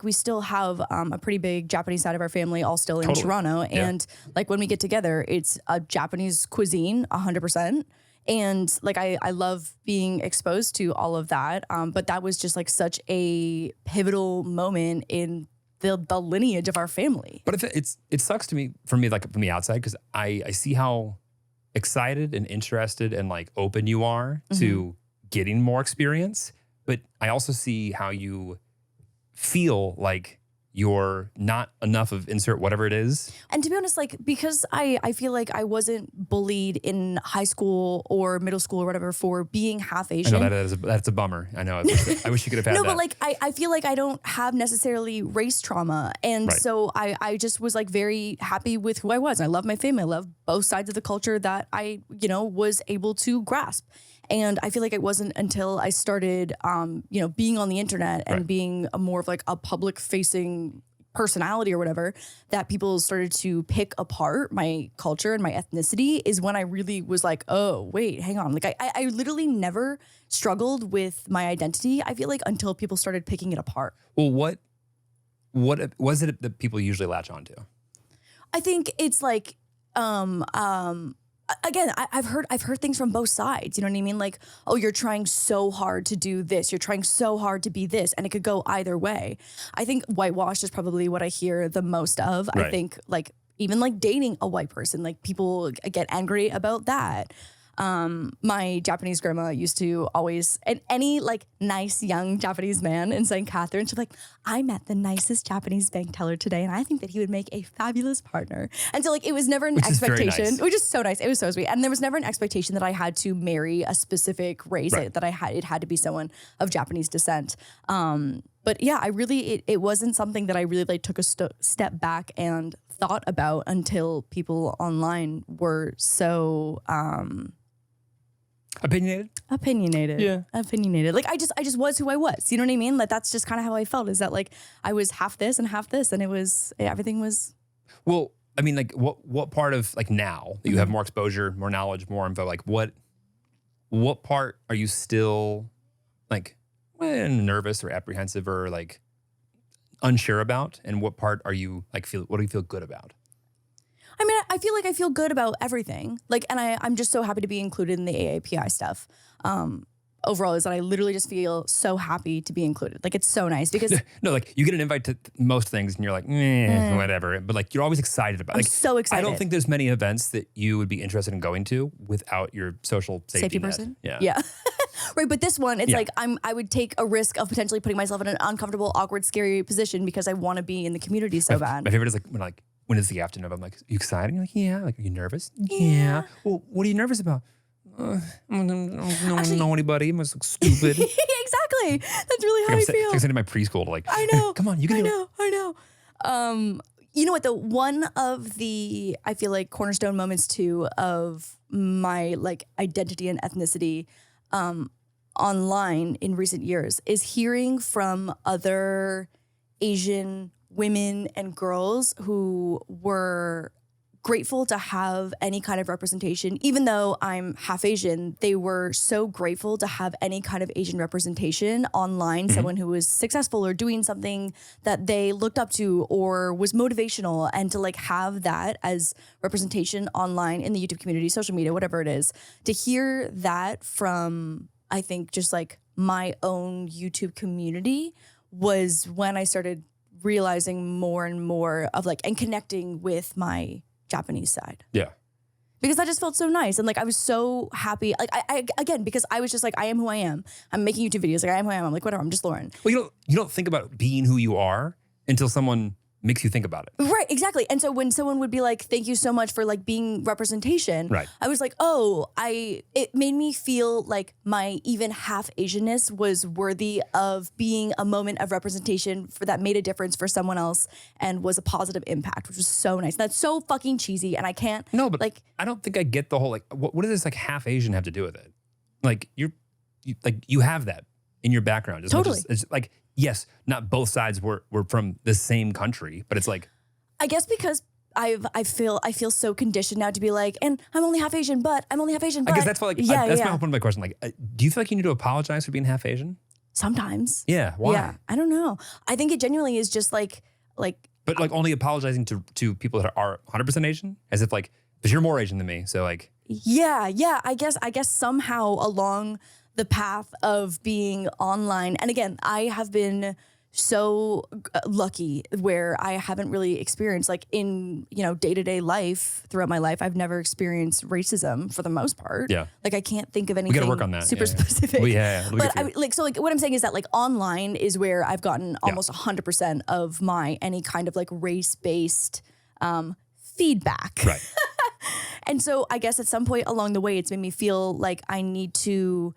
we still have a pretty big Japanese side of our family all still in Totally. Toronto. Yeah. And like when we get together, it's a Japanese cuisine 100%. And like I love being exposed to all of that. But that was just like such a pivotal moment in the lineage of our family. But it sucks to me from the outside because I see how excited and interested and like open you are to getting more experience. But I also see how you feel like you're not enough of insert whatever it is. And to be honest, like, because I feel like I wasn't bullied in high school or middle school or whatever for being half Asian. I know that's a bummer. I know. I wish you could have had No, that. but like I feel like I don't have necessarily race trauma. And Right. so I just was like very happy with who I was. I love my family. I love both sides of the culture that I, was able to grasp. And I feel like it wasn't until I started, being on the internet and Right. being more of like a public facing personality or whatever, that people started to pick apart my culture and my ethnicity is when I really was like, oh, wait, hang on. Like I literally never struggled with my identity, I feel like, until people started picking it apart. Well, what was it that people usually latch onto? I think it's like, again, I've heard things from both sides. You know what I mean? Like, oh, you're trying so hard to do this. You're trying so hard to be this, and it could go either way. I think whitewash is probably what I hear the most of. Right. I think like even like dating a white person, like people get angry about that. My Japanese grandma used to always, and any like nice young Japanese man in St. Catherine, she'd be like, I met the nicest Japanese bank teller today, and I think that he would make a fabulous partner. And so like it was never an Which is very expectation, nice. which is so nice. It was so sweet. And there was never an expectation that I had to marry a specific race, Right. that it had to be someone of Japanese descent. But yeah, it wasn't something that I really like took a step back and thought about until people online were so Opinionated? Yeah. opinionated. Like I just was who I was. You know what I mean? Like that's just kind of how I felt, is that like I was half this and half this, and everything was. Well, I mean, like what part of like now that you have more exposure, more knowledge, more info, like what part are you still like nervous or apprehensive or like unsure about? And what part are you like what do you feel good about? I mean, I feel like I feel good about everything. Like, and I'm just so happy to be included in the AAPI stuff. Overall, is that I literally just feel so happy to be included. Like, it's so nice because No, like you get an invite to most things and you're like, whatever. But like you're always excited about it. I'm Like, so excited. I don't think there's many events that you would be interested in going to without your social safety net. person. Yeah. Yeah. Right. But this one, it's Yeah. like I would take a risk of potentially putting myself in an uncomfortable, awkward, scary position because I want to be in the community so bad. My favorite is like when it's the afternoon, I'm like, you excited? You're like, yeah. Like, are you nervous? Yeah. Well, what are you nervous about? I don't know anybody. It must look stupid. Exactly. That's really how I feel. Like sending my preschool to like, I know. Come on, you can do it. I know. You know what? One of the, I feel like, cornerstone moments too of my like identity and ethnicity online in recent years is hearing from other Asian women and girls who were grateful to have any kind of representation. Even though I'm half Asian, they were so grateful to have any kind of Asian representation online, someone who was successful or doing something that they looked up to or was motivational, and to like have that as representation online in the YouTube community, social media, whatever it is. To hear that from, I think, just like my own YouTube community was when I started realizing more and more of like, and connecting with my Japanese side. Yeah. Because that just felt so nice. And like, I was so happy. Like I again, because I was just like, I am who I am. I'm making YouTube videos. Like I am who I am. I'm like, whatever, I'm just Lauren. Well, you don't think about being who you are until someone makes you think about it. Right, exactly. And so when someone would be like, thank you so much for like being representation, Right. I was like, it made me feel like my even half Asianness was worthy of being a moment of representation for that made a difference for someone else and was a positive impact, which was so nice. That's so fucking cheesy, and I can't. No, but like, I don't think I get the whole like what does this like half Asian have to do with it? Like you have that in your background. As much Totally. as, like yes, not both sides were from the same country, but it's like I guess because I feel so conditioned now to be like, and I'm only half Asian, but I'm only half Asian. But I guess that's why like yeah, that's yeah. my whole point of my question. Like, do you feel like you need to apologize for being half Asian? Sometimes. Yeah. Why? Yeah. I don't know. I think it genuinely is just like. But like only apologizing to people that are 100% Asian, as if like because you're more Asian than me, so like. Yeah. I guess somehow along the path of being online, and again, I have been so lucky where I haven't really experienced like in, day-to-day life throughout my life. I've never experienced racism for the most part. Yeah. Like I can't think of anything We got to work on that. super Yeah. specific. Well, yeah. But what I'm saying is that like online is where I've gotten almost 100% of my any kind of like race-based feedback. Right. And so I guess at some point along the way, it's made me feel like I need to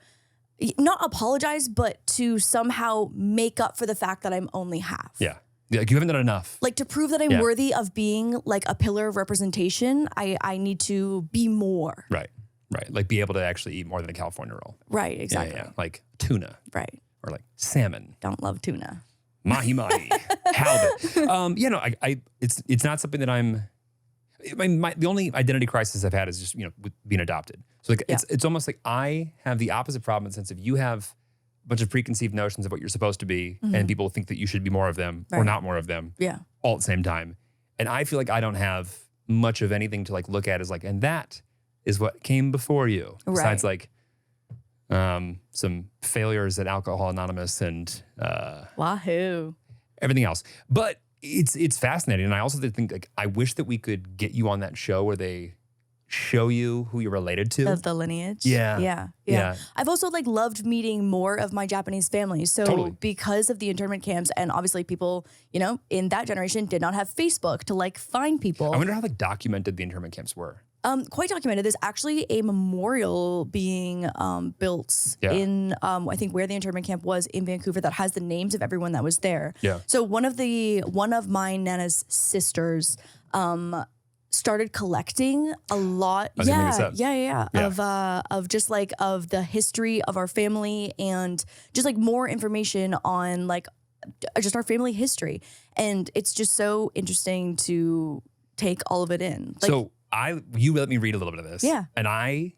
not apologize, but to somehow make up for the fact that I'm only half. Yeah. Like you haven't done enough. Like to prove that I'm worthy of being like a pillar of representation, I need to be more. Right. Like be able to actually eat more than a California roll. Right, exactly. Yeah. Like tuna. Right. Or like salmon. Don't love tuna. Mahi mahi. Halibut. It's not something that I'm. The only identity crisis I've had is just with being adopted. So like it's almost like I have the opposite problem in the sense of you have a bunch of preconceived notions of what you're supposed to be, and people think that you should be more of them or not more of them. Yeah. All at the same time, and I feel like I don't have much of anything to like look at as like, and that is what came before you. Besides like some failures at Alcohol Anonymous and Wahoo. everything else, but. It's fascinating, and I also think like I wish that we could get you on that show where they show you who you're related to. The lineage. Yeah. I've also like loved meeting more of my Japanese family. So because of the internment camps, and obviously people, in that generation did not have Facebook to like find people. I wonder how like documented the internment camps were. Quite documented. There's actually a memorial being built in, I think, where the internment camp was in Vancouver that has the names of everyone that was there. Yeah. So one of my Nana's sisters started collecting a lot. Of just like of the history of our family and just like more information on like just our family history. And it's just so interesting to take all of it in. Like, so you let me read a little bit of this. Yeah. And I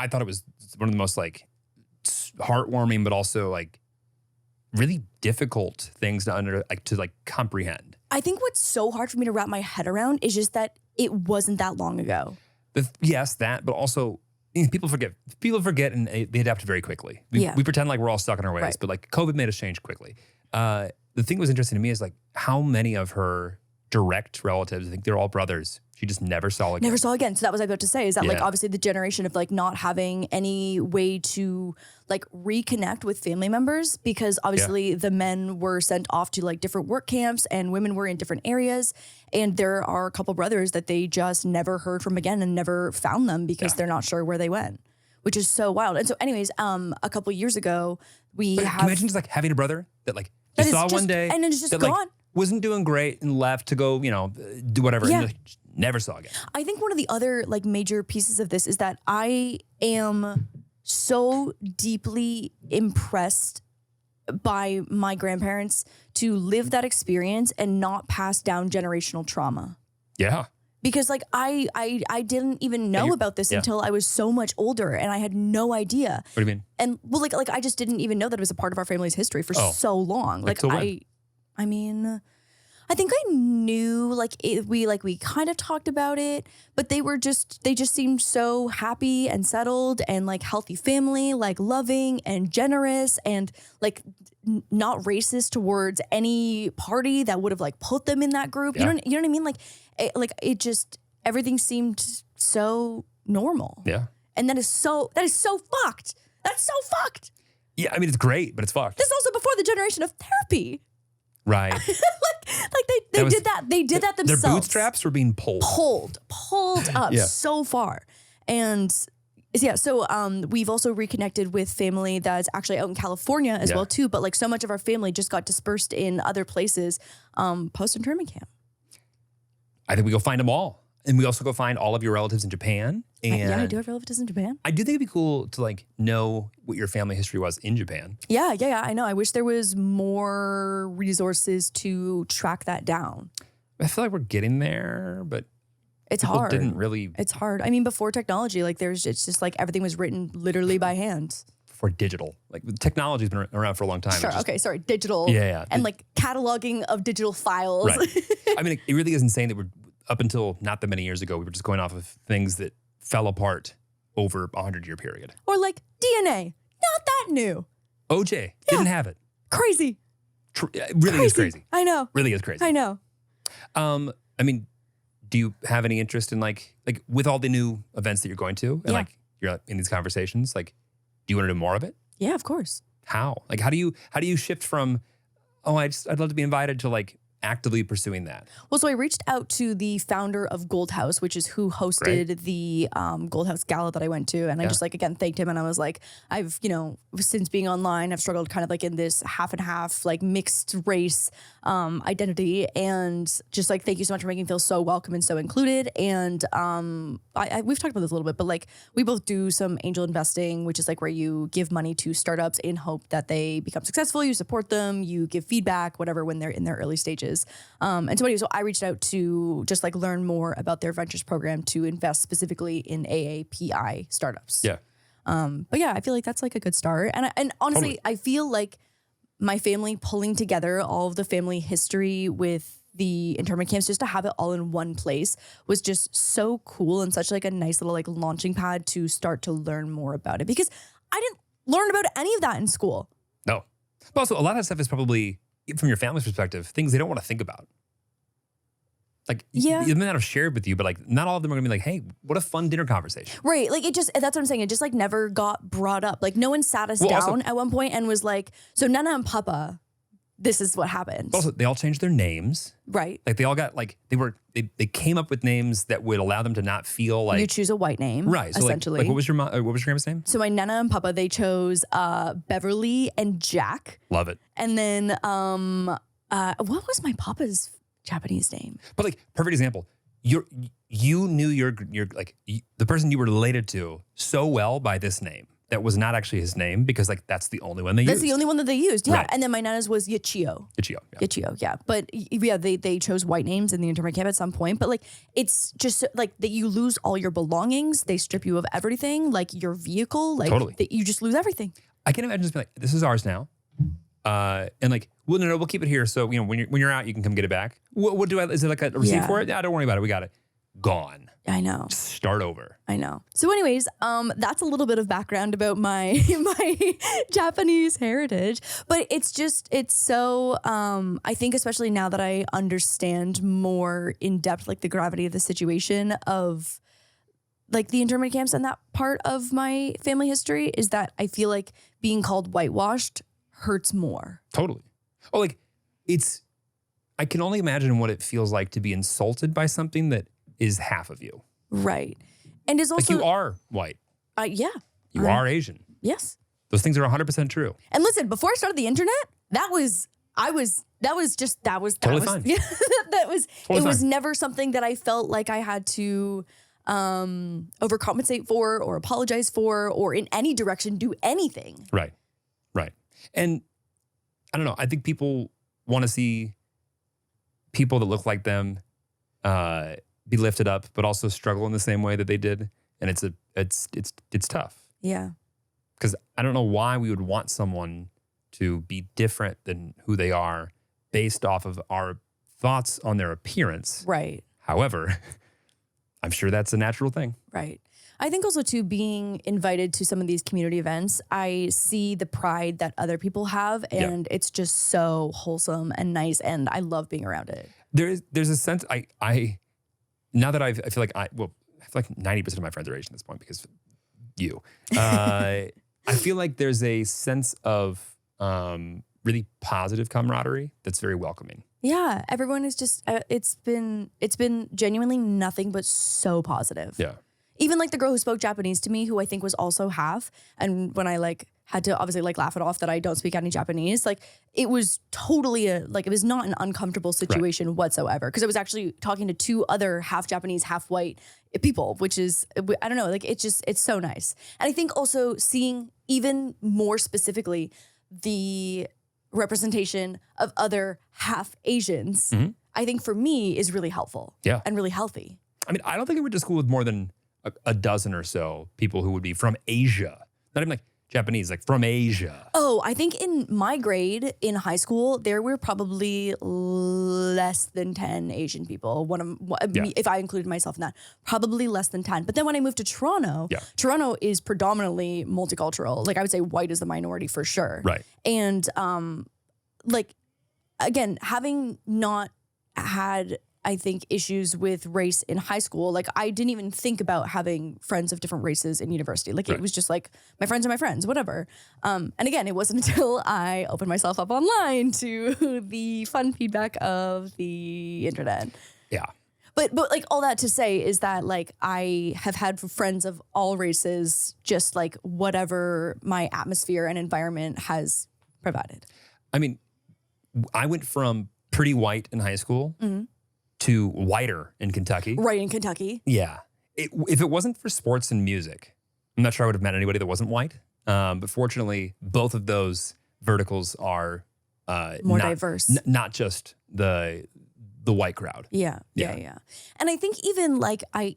thought it was one of the most like heartwarming, but also like really difficult things to comprehend. I think what's so hard for me to wrap my head around is just that it wasn't that long ago. Yes, that, but also people forget and they adapt very quickly. We pretend like we're all stuck in our ways, but like COVID made us change quickly. The thing that was interesting to me is like how many of her direct relatives, I think they're all brothers, she just never saw again. Never saw again. So that was what I was about to say, is that like obviously the generation of like not having any way to like reconnect with family members, because obviously the men were sent off to like different work camps and women were in different areas. And there are a couple brothers that they just never heard from again and never found them because they're not sure where they went, which is so wild. And so anyways, a couple years ago, can you imagine just like having a brother that like you saw one day and then it's just that, gone. Like, wasn't doing great and left to go, do whatever. Yeah. And like, never saw again. I think one of the other like major pieces of this is that I am so deeply impressed by my grandparents to live that experience and not pass down generational trauma. Yeah. Because like I didn't even know about this until I was so much older and I had no idea. What do you mean? And well, like I just didn't even know that it was a part of our family's history for so long. Like I mean, I think I knew we kind of talked about it, but they just seemed so happy and settled and like healthy family, like loving and generous and like not racist towards any party that would have like put them in that group. Yeah. You know what I mean? Like it just, everything seemed so normal. Yeah. And that is so fucked. That's so fucked. Yeah, I mean, it's great, but it's fucked. This is also before the generation of therapy. Right. They did that themselves. Their bootstraps were being pulled up so far. And so we've also reconnected with family that's actually out in California as well too. But like so much of our family just got dispersed in other places post-internment camp. I think we go find them all. And we also go find all of your relatives in Japan. And I do have relatives in Japan. I do think it'd be cool to like know what your family history was in Japan. Yeah, I know. I wish there was more resources to track that down. I feel like we're getting there, but it's hard. It's hard. I mean, before technology, like it's just like everything was written literally by hand. For digital, like technology's been around for a long time. Sure. Digital. Yeah. And like cataloging of digital files. Right. I mean, it really is insane that we're up until not that many years ago, we were just going off of things that fell apart over a 100-year period. Or like DNA, not that new. OJ didn't have it. Crazy. It really is crazy. I know. Really is crazy. I know. I mean, do you have any interest in like with all the new events that you're going to and like you're in these conversations, like, do you want to do more of it? Yeah, of course. How? Like, how do you shift from, I'd love to be invited to like actively pursuing that? Well, so I reached out to the founder of Gold House, which is who hosted the Gold House Gala that I went to. And I just like, again, thanked him. And I was like, I've, since being online, I've struggled kind of like in this half and half, like mixed race identity. And just like, thank you so much for making me feel so welcome and so included. And we've talked about this a little bit, but like we both do some angel investing, which is like where you give money to startups in hope that they become successful. You support them, you give feedback, whatever, when they're in their early stages. And so anyway, so I reached out to just like learn more about their ventures program to invest specifically in AAPI startups. Yeah. But yeah, I feel like that's like a good start. And honestly, Totally. I feel like my family pulling together all of the family history with the internment camps, just to have it all in one place was just so cool and such like a nice little like launching pad to start to learn more about it, because I didn't learn about any of that in school. No. But also a lot of that stuff is probably, from your family's perspective, things they don't want to think about. Like, Yeah. they may not have shared with you, but like not all of them are gonna be like, hey, what a fun dinner conversation. Right. Like that's what I'm saying. It just like never got brought up. Like no one sat us Well, down also- at one point and was like, so Nana and Papa, this is what happened. Also, they all changed their names. Right. Like they all got like, they came up with names that would allow them to not feel like. You choose a white name. Right. So essentially. like what was your grandma's name? So my Nana and Papa, they chose Beverly and Jack. Love it. And then what was my Papa's Japanese name? But like, perfect example. You knew the person you were related to so well by this name that was not actually his name, because like that's the only one they used. That's the only one that they used. Yeah. Right. And then my Nana's was Yichio. Ichio. Yeah. Yichio, yeah. But yeah, they chose white names in the internment camp at some point. But like, it's just like that you lose all your belongings. They strip you of everything, like your vehicle, like Totally. that you just lose everything. I can imagine just being like, this is ours now. And like, well, no, we'll keep it here. So, when you're out, you can come get it back. What do I, is it like a receipt Yeah. for it? Yeah, don't worry about it. We got it. Gone. I know. Start over. I know. So anyways, that's a little bit of background about my Japanese heritage, but it's so, I think especially now that I understand more in depth, like the gravity of the situation of like the internment camps and that part of my family history, is that I feel like being called whitewashed hurts more. Totally. Oh, like I can only imagine what it feels like to be insulted by something that is half of you. Right. And is also, Like you are white. yeah. You are Asian. Yes. Those things are 100% true. And listen, before I started the internet, that was Totally fine. Yeah, that was Totally it was fine. never something that I felt like I had to overcompensate for or apologize for or in any direction do anything. Right. Right. And I don't know. I think people want to see people that look like them be lifted up, but also struggle in the same way that they did. And it's tough. Yeah. Because I don't know why we would want someone to be different than who they are based off of our thoughts on their appearance. Right. However, I'm sure that's a natural thing. Right. I think also too, being invited to some of these community events, I see the pride that other people have, and it's just so wholesome and nice, and I love being around it. There's a sense I now that I feel like I feel like 90% of my friends are Asian at this point because you. I feel like there's a sense of really positive camaraderie that's very welcoming. Yeah, everyone is just it's been genuinely nothing but so positive. Yeah. Even like the girl who spoke Japanese to me, who I think was also half, and when I like had to obviously like laugh it off that I don't speak any Japanese, like it was totally it was not an uncomfortable situation whatsoever, because I was actually talking to two other half Japanese, half white people, which is, I don't know, like it's so nice. And I think also seeing even more specifically the representation of other half Asians, I think for me is really helpful and really healthy. I mean, I don't think I went to school with more than a dozen or so people who would be from Asia. Not even like Japanese, like from Asia. Oh, I think in my grade in high school, there were probably less than 10 Asian people. If I included myself in that, probably less than 10. But then when I moved to Toronto, Toronto is predominantly multicultural. Like I would say white is the minority for sure. Right. And like again, having not had, I think, issues with race in high school, like I didn't even think about having friends of different races in university. Like it was just like my friends are my friends, whatever. And again, it wasn't until I opened myself up online to the fun feedback of the internet. Yeah. But like all that to say is that like I have had friends of all races, just like whatever my atmosphere and environment has provided. I mean, I went from pretty white in high school to whiter in Kentucky. Right, in Kentucky. Yeah. If it wasn't for sports and music, I'm not sure I would have met anybody that wasn't white. But fortunately, both of those verticals are More not, diverse. Not just the white crowd. Yeah. And I think even like I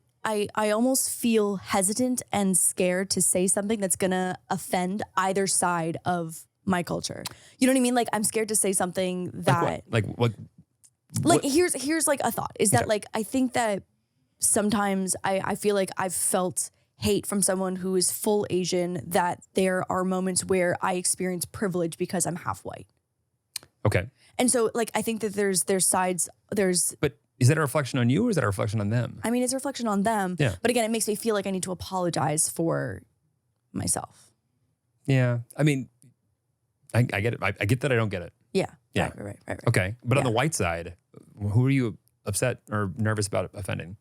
almost feel hesitant and scared to say something that's gonna offend either side of my culture. You know what I mean? Like I'm scared to say something that Like what? here's like a thought is that like I think that sometimes I feel like I've felt hate from someone who is full Asian, that there are moments where I experience privilege because I'm half white. Okay. And so like I think that there's sides, But is that a reflection on you or is that a reflection on them? I mean, it's a reflection on them. Yeah. But again, it makes me feel like I need to apologize for myself. Yeah. I mean, I get it. I get that I don't get it. Yeah. Yeah. Right. Okay. But on Yeah. the white side, who are you upset or nervous about offending?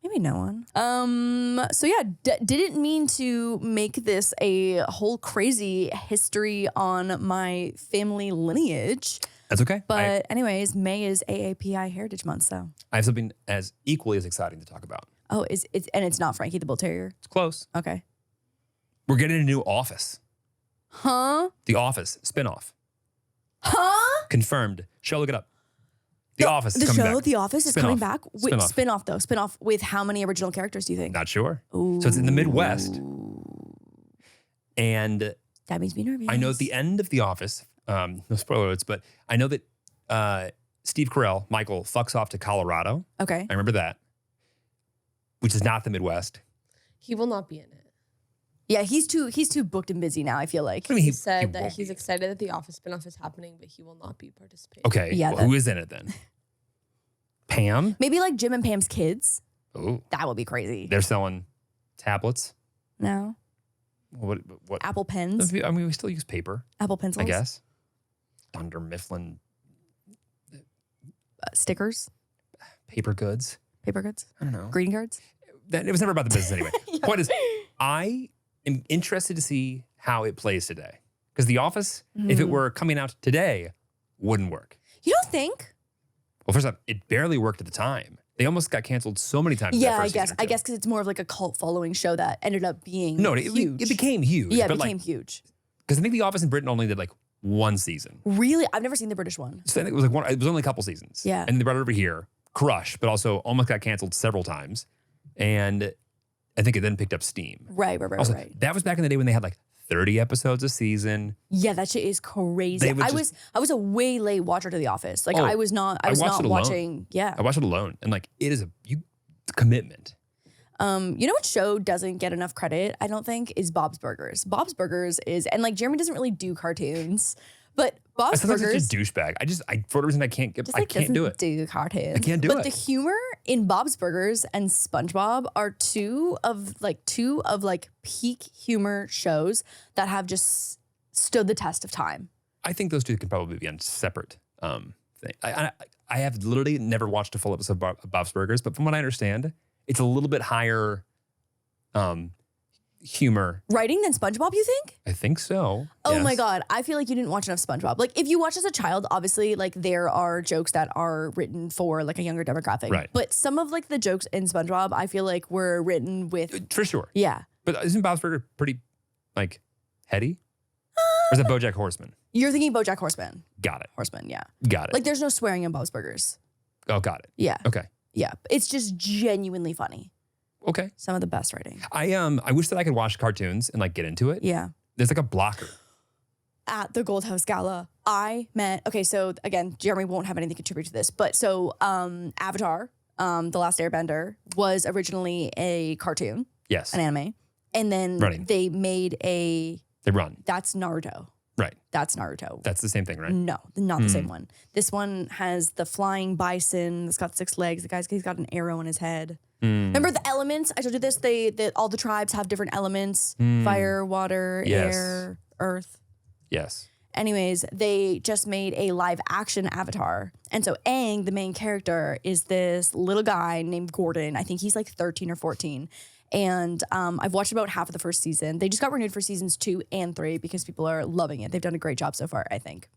Maybe no one. So yeah, didn't mean to make this a whole crazy history on my family lineage. That's okay. But anyways, May is AAPI Heritage Month, so. I have something as equally as exciting to talk about. Oh, it's not Frankie the Bull Terrier? It's close. Okay. We're getting a new Office. Huh? The Office spinoff. Huh? Confirmed. Show, look it up. The Office is The coming show, back. The Office is Spin-off. coming back? Wait, Spin-off. spin-off though. Spin-off with how many original characters do you think? Not sure. So it's in the Midwest. And That makes me nervous. I know at the end of The Office, no spoilers, but I know that Steve Carell, Michael, fucks off to Colorado. Okay. I remember that, which is not the Midwest. He will not be in it. Yeah, he's too booked and busy now, I feel like. I mean, He said that won't he's be. excited that the Office spinoff is happening, but he will not be participating. Okay. Yeah, Well, who is in it then? Pam? Maybe like Jim and Pam's kids. Oh, That would be crazy. they're selling tablets. No. What? Apple pens. I mean, we still use paper, Apple pencils. I guess. Dunder Mifflin Stickers. paper goods. Paper goods. I don't know. Greeting cards. It was never about the business anyway. Point is, I am interested to see how it plays today. Because The Office, if it were coming out today, wouldn't work. You don't think? Well, first off, it barely worked at the time. They almost got canceled so many times. in that Yeah, first season or I two. guess because it's more of like a cult following show that ended up being No, huge. it became huge. Yeah, it but became huge. Because I think The Office in Britain only did like one season. Really? I've never seen the British one. So I think it was like it was only a couple seasons. Yeah. And they brought it over here, crushed, but also almost got canceled several times. And I think it then picked up steam. Right. Also, Right. that was back in the day when they had like 30 episodes a season. Yeah, that shit is crazy. They would I was a way late watcher to The Office. Like Oh, I was not I watched it alone. watching. Yeah. I watched it alone, and like it is a commitment. You know what show doesn't get enough credit, I don't think, is Bob's Burgers. Bob's Burgers is, and like Jeremy doesn't really do cartoons, but Bob's Sometimes Burgers it's just a douchebag. For whatever reason I can't just I like can't do it. do cartoons. I can't do but it. the humor in Bob's Burgers and SpongeBob are two of peak humor shows that have just stood the test of time. I think those two can probably be on separate thing. I have literally never watched a full episode of Bob's Burgers, but from what I understand, it's a little bit higher humor. Writing than SpongeBob, you think? I think so. Oh my Yes. God. I feel like you didn't watch enough SpongeBob. Like if you watch as a child, obviously like there are jokes that are written for like a younger demographic. Right. But some of like the jokes in SpongeBob, I feel like were written with, For sure. yeah. But isn't Bob's Burger pretty like heady? Or is that BoJack Horseman? You're thinking BoJack Horseman. Got it. Horseman, yeah. Got it. Like there's no swearing in Bob's Burgers. Oh, got it. Yeah. Okay. Yeah. It's just genuinely funny. Okay. Some of the best writing. I wish that I could watch cartoons and like get into it. Yeah. There's like a blocker. At the Gold House Gala, I met, okay, so again, Jeremy won't have anything to contribute to this, but so Avatar, The Last Airbender, was originally a cartoon, Yes. an anime, and then Running. they made They run. that's Naruto. Right. That's Naruto. That's the same thing, right? No, not the same one. This one has the flying bison that's got 6 legs. He's got an arrow in his head. Remember the elements? I told you this. All the tribes have different elements: fire, water, Yes. air, earth. Yes. Anyways, they just made a live action Avatar. And so Aang, the main character, is this little guy named Gordon. I think he's like 13 or 14. And I've watched about half of the first season. They just got renewed for seasons 2 and 3 because people are loving it. They've done a great job so far, I think.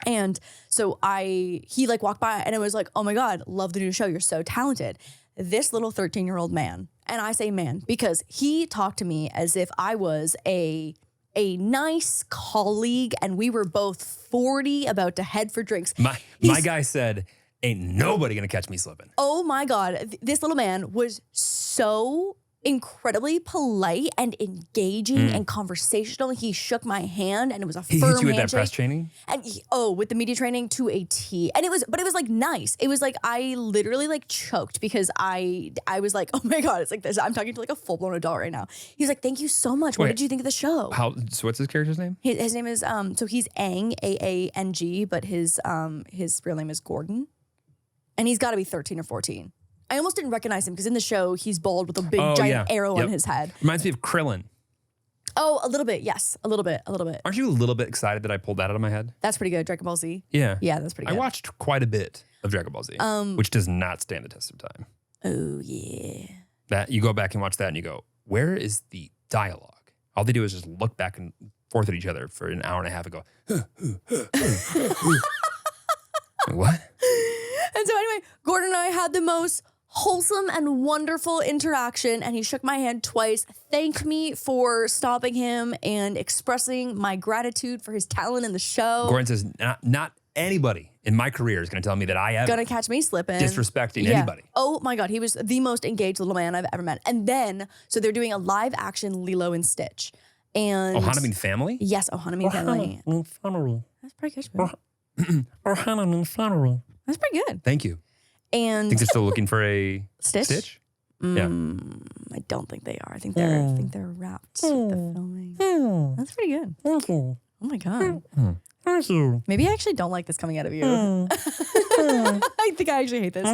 And so he like walked by and I was like, oh my God, love the new show. You're so talented. This little 13-year-old man, and I say man because he talked to me as if I was a nice colleague and we were both 40 about to head for drinks. My guy said, ain't nobody gonna catch me slipping. Oh my God. This little man was so incredibly polite and engaging and conversational. He shook my hand and it was a He firm hit you with that handshake. press training? And with the media training to a T. And it was like nice. It was like I literally like choked because I was like, oh my God, it's like this. I'm talking to like a full-blown adult right now. He's like, thank you so much. What Wait. did you think of the show? So what's his character's name? His name is so he's Aang, Aang, but his real name is Gordon. And he's got to be 13 or 14. I almost didn't recognize him because in the show he's bald with a big giant arrow on his head. Reminds me of Krillin. Oh, a little bit. Yes, a little bit. Aren't you a little bit excited that I pulled that out of my head? That's pretty good. Dragon Ball Z. Yeah. Yeah, that's pretty good. I watched quite a bit of Dragon Ball Z, which does not stand the test of time. Oh yeah. That you go back and watch that and you go, where is the dialogue? All they do is just look back and forth at each other for an hour and a half and go, like, what? And so anyway, Gordon and I had the most wholesome and wonderful interaction, and he shook my hand twice, thanked me for stopping him and expressing my gratitude for his talent in the show. Gordon says, not anybody in my career is going to tell me that I have Gonna catch me slipping. disrespecting anybody. Oh my God, he was the most engaged little man I've ever met. And then, so they're doing a live action Lilo and Stitch. And Honeymoon family? Yes, Honeymoon family. That's pretty good. That's pretty good. Thank you. And Think they're still looking for a Stitch? Yeah. I don't think they are. I think they're wrapped with the filming. That's pretty good. Thank you. Oh my God. Thank you. Maybe I actually don't like this coming out of you. I think I actually hate this.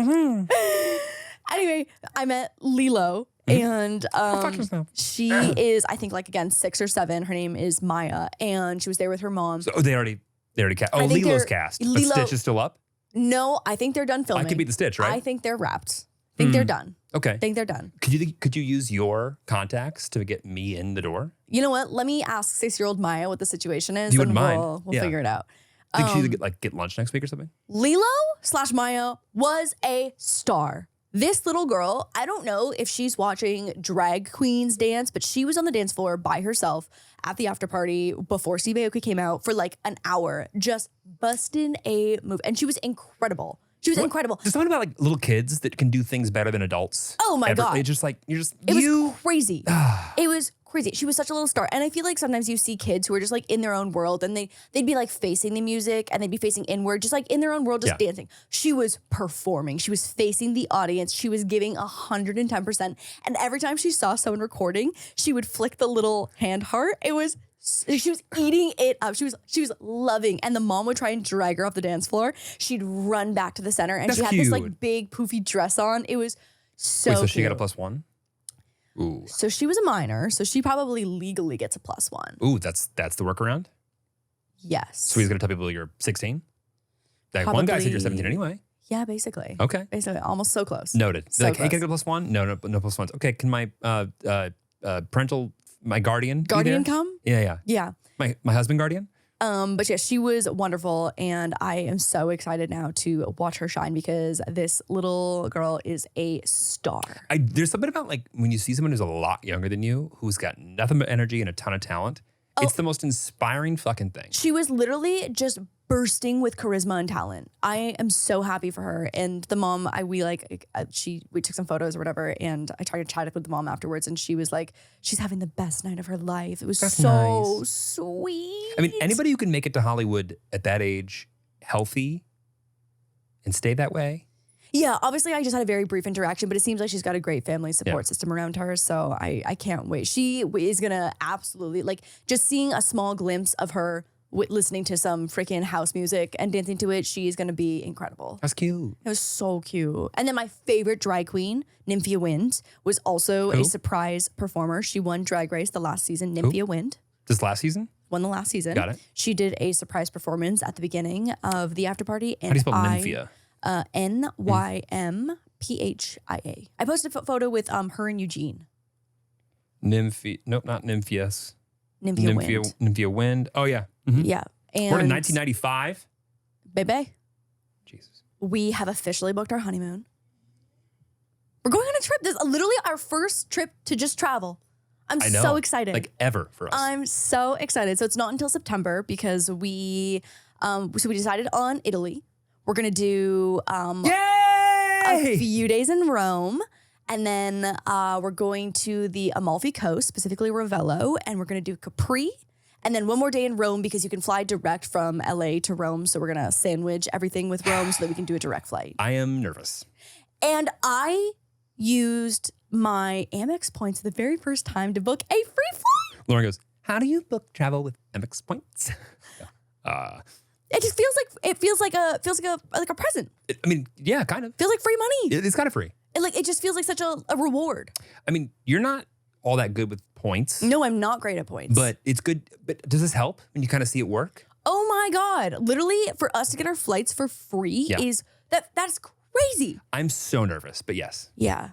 Anyway, I met Lilo and she is, I think, like again, 6 or 7. Her name is Maya, and she was there with her mom. So they already cast. Oh, I think Lilo's they're- cast. But Lilo- Stitch is still up? No, I think they're done filming. I could be the Stitch, right? I think they're wrapped. I think they're done. Okay. I think they're done. Could you use your contacts to get me in the door? You know what? Let me ask 6-year-old Maya what the situation is, You and wouldn't mind. we'll Yeah. figure it out. Think she'd get lunch next week or something? Lilo/Maya was a star. This little girl, I don't know if she's watching drag queens dance, but she was on the dance floor by herself at the after party before Steve Aoki came out for like an hour, just busting a move. And she was incredible. She was incredible. There's something about like little kids that can do things better than adults. Oh my God. It's just like, It was crazy. It was crazy. She was such a little star. And I feel like sometimes you see kids who are just like in their own world and they'd be like facing the music and they'd be facing inward, just like in their own world, just dancing. She was performing. She was facing the audience. She was giving 110%. And every time she saw someone recording, she would flick the little hand heart. She was eating it up. She was loving. And the mom would try and drag her off the dance floor. She'd run back to the center and That's she had this like cute. big poofy dress on. It was so Wait, so she got a cute. +1? Ooh. So she was a minor, so she probably legally gets a +1. Ooh, that's the workaround? Yes. So he's going to tell people you're 16? That one guy said you're 17 anyway. Yeah, basically. Okay. Basically, almost so close. Noted. So They're like, hey, close. can I get a +1? No +1s. Okay, can my my guardian be Guardian there? come? Yeah. Yeah. My husband guardian? But yeah, she was wonderful, and I am so excited now to watch her shine because this little girl is a star. There's something about like when you see someone who's a lot younger than you, who's got nothing but energy and a ton of talent. It's the most inspiring fucking thing. She was literally just bursting with charisma and talent. I am so happy for her. And the mom, we took some photos or whatever, and I tried to chat with the mom afterwards, and she was like, she's having the best night of her life. It was so nice. sweet. I mean, anybody who can make it to Hollywood at that age healthy and stay that way. Yeah, obviously I just had a very brief interaction, but it seems like she's got a great family support system around her. So I can't wait. She is going to absolutely, like, just seeing a small glimpse of her listening to some freaking house music and dancing to it. She's going to be incredible. That's cute. It was so cute. And then my favorite drag queen, Nymphia Wind, was also Who? a surprise performer. She won Drag Race the last season. Nymphia Wind This last season? won the last season. Got it. She did a surprise performance at the beginning of the after party. And How do you spell Nymphia? Nymphia. I posted a photo with her and Eugene. Nymphia. Nope, not Nymphias. Nymphia Wind. Nymphia Wind. Oh, yeah. Mhm. Yeah. And Born in 1995. baby, Jesus. we have officially booked our honeymoon. We're going on a trip. This is literally our first trip to just travel. I'm I know. so excited. Like ever for us. I'm so excited. So it's not until September because we decided on Italy. We're gonna do a Yay! few days in Rome, and then we're going to the Amalfi Coast, specifically Ravello, and we're gonna do Capri, and then one more day in Rome because you can fly direct from LA to Rome. So we're gonna sandwich everything with Rome so that we can do a direct flight. I am nervous. And I used my Amex points the very first time to book a free flight. Lauren goes, how do you book travel with Amex points? It just feels like a present. I mean, yeah, kind of. Feels like free money. It's kind of free. It just feels like such a reward. I mean, you're not all that good with points, No, I'm not great at points. but it's good. But does this help when you kind of see it work? Oh my God. Literally, for us to get our flights for free Yeah. is that's crazy. I'm so nervous, but yes. Yeah.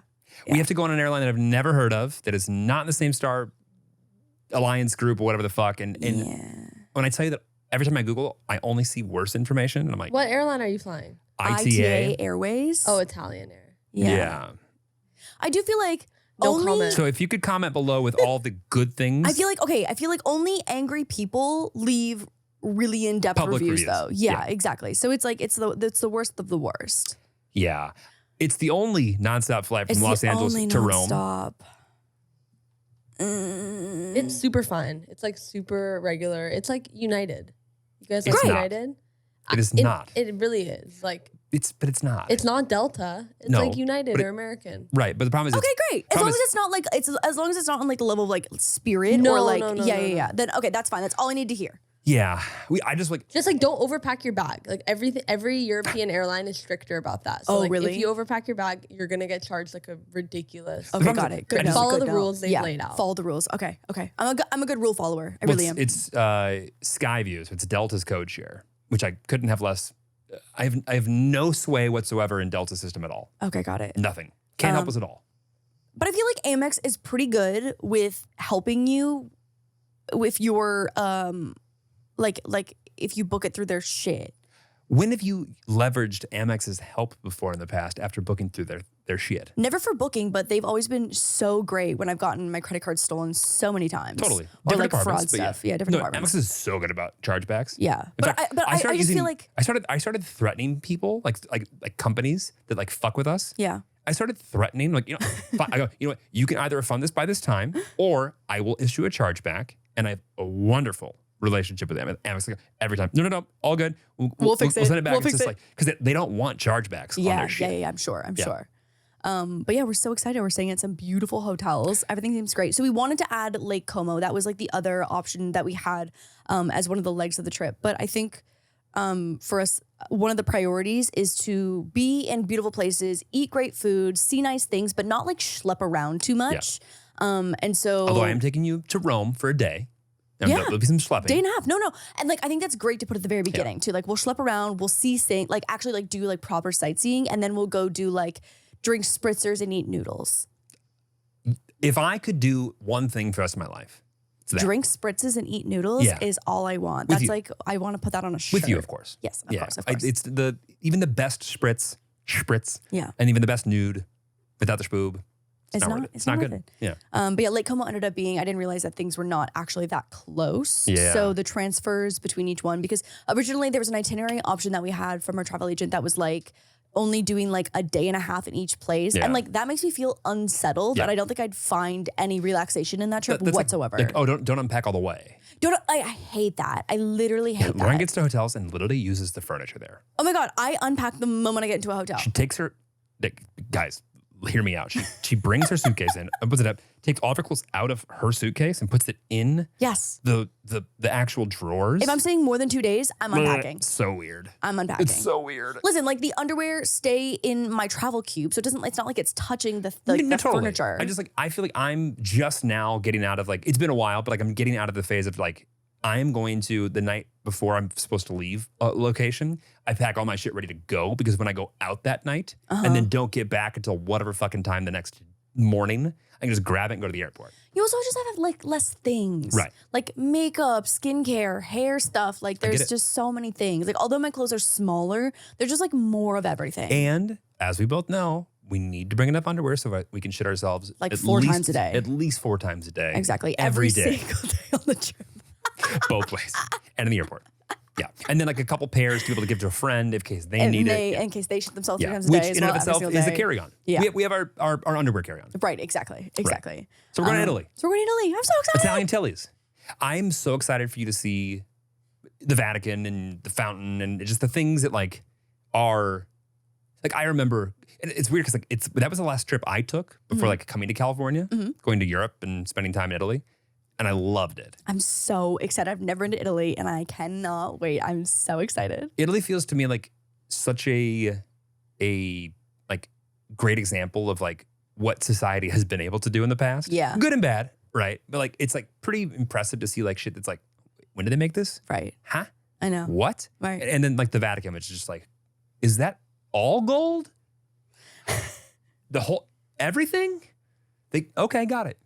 We have to go on an airline that I've never heard of, that is not in the same star alliance group or whatever the fuck. And Yeah. when I tell you that every time I Google, I only see worse information. And I'm like, What airline are you flying? ITA? Airways. Oh, Italian Air. yeah. I do feel like No only comment. So if you could comment below with all the good things. I feel like only angry people leave really in-depth Public reviews reviews. though. Yeah, Yeah. exactly. So it's like it's the worst of the worst. Yeah. It's the only nonstop flight from Los Angeles to Rome. Stop. It's super fun. It's like super regular. It's like United. You guys like It's not. United? It is not. It really is. Like But it's not. it's not Delta. It's No, like United but or American. Right. But the problem is, Okay, great. As long as it's not like as long as it's not on like the level of like Spirit No, or like no, no, yeah, no, yeah, no. yeah. Then okay, that's fine. That's all I need to hear. yeah. I just like, Just like don't overpack your bag. Like every European airline is stricter about that. So Oh, like really? if you overpack your bag, you're gonna get charged like a ridiculous. Okay, problem got is- it. Good. I to just- know, Follow good the to know. rules they've Yeah, laid out. Follow the rules. Okay, okay. I'm a good rule follower. I really am. it's Skyview. So it's Delta's code share, which I couldn't have less. I have no sway whatsoever in Delta's system at all. Okay, got it. Nothing. Can't help us at all. But I feel like Amex is pretty good with helping you with your like if you book it through their shit. When have you leveraged Amex's help before in the past after booking through their shit? Never for booking, but they've always been so great when I've gotten my credit card stolen so many times. Totally. Or Different like fraud departments, but stuff. Yeah, different no, departments. Amex is so good about chargebacks. Yeah. In But fact, I started just feel like I started threatening people like companies that like fuck with us. yeah. I started threatening, like, I go, you know what, you can either refund this by this time or I will issue a chargeback. And I have a wonderful relationship with them. Amex, like, every time, no, all good. We'll fix it. We'll send it back. We'll It's fix just it. like, because they don't want chargebacks on their shit. Yeah, I'm sure. I'm Yeah. sure. But yeah, we're so excited. We're staying at some beautiful hotels. Everything seems great. So we wanted to add Lake Como. That was like the other option that we had as one of the legs of the trip. But I think for us, one of the priorities is to be in beautiful places, eat great food, see nice things, but not like schlep around too much. And so, Although I am taking you to Rome for a day. And Yeah. There'll be some schlepping. day and a half. No. And like, I think that's great to put at the very beginning too. Like we'll schlep around, we'll see things, like actually like do like proper sightseeing. And then we'll go do like drink spritzers and eat noodles. If I could do one thing for the rest of my life, it's that. Drink spritzes and eat noodles Yeah. is all I want. With That's you. like, I want to put that on a shirt. With you, of course. Yes, of course. It's even the best spritz, Yeah. and even the best nude without the spoob. It's worth not, it. it's not good. worth it. Yeah. But yeah, Lake Como ended up being, I didn't realize that things were not actually that close. Yeah. So the transfers between each one, because originally there was an itinerary option that we had from our travel agent that was like only doing like a day and a half in each place. Yeah. And like that makes me feel unsettled. Yeah. And I don't think I'd find any relaxation in that trip That's whatsoever. Like, oh, don't unpack all the way. I hate that. I literally hate Lauren that. gets to hotels and literally uses the furniture there. Oh my God, I unpack the moment I get into a hotel. She takes her, like, guys, hear me out. She brings her suitcase in, puts it up, takes all of her clothes out of her suitcase and puts it in Yes. the actual drawers. If I'm staying more than 2 days, I'm unpacking. It's so weird. I'm unpacking. It's so weird. Listen, like the underwear stay in my travel cube, so it's not like it's touching the Totally. furniture. I feel like I'm just now getting out of like, it's been a while, but like I'm getting out of the phase of like, I am going to, the night before I'm supposed to leave a location, I pack all my shit ready to go because when I go out that night and then don't get back until whatever fucking time the next morning, I can just grab it and go to the airport. You also just have like less things. Right. Like makeup, skincare, hair stuff. Like there's just so many things. Like although my clothes are smaller, they're just like more of everything. And as we both know, we need to bring enough underwear so that we can shit ourselves Like at 4 least- times a day. At least 4 times a day. Exactly. Every day. Single day on the trip. Both ways. And in the airport. Yeah. And then like a couple pairs to be able to give to a friend in case they need it. In case they shit themselves 3 Yeah. times a Which day as in well. and of every itself single is a day. carry-on. Yeah. We have our underwear carry-on. Right. Exactly. Exactly. So we're going to Italy. So we're going to Italy. I'm so excited. Italian Tilly's. I'm so excited for you to see the Vatican and the fountain and just the things that like are like I remember. And it's weird because like that was the last trip I took before like coming to California, going to Europe and spending time in Italy, and I loved it. I'm so excited. I've never been to Italy and I cannot wait. I'm so excited. Italy feels to me like such a like great example of like what society has been able to do in the past. Yeah. Good and bad, right? But like it's like pretty impressive to see like shit that's like, when did they make this? Right. Huh? I know. What? Right. And then like the Vatican, which is just like, is that all gold? The whole everything? Okay, got it.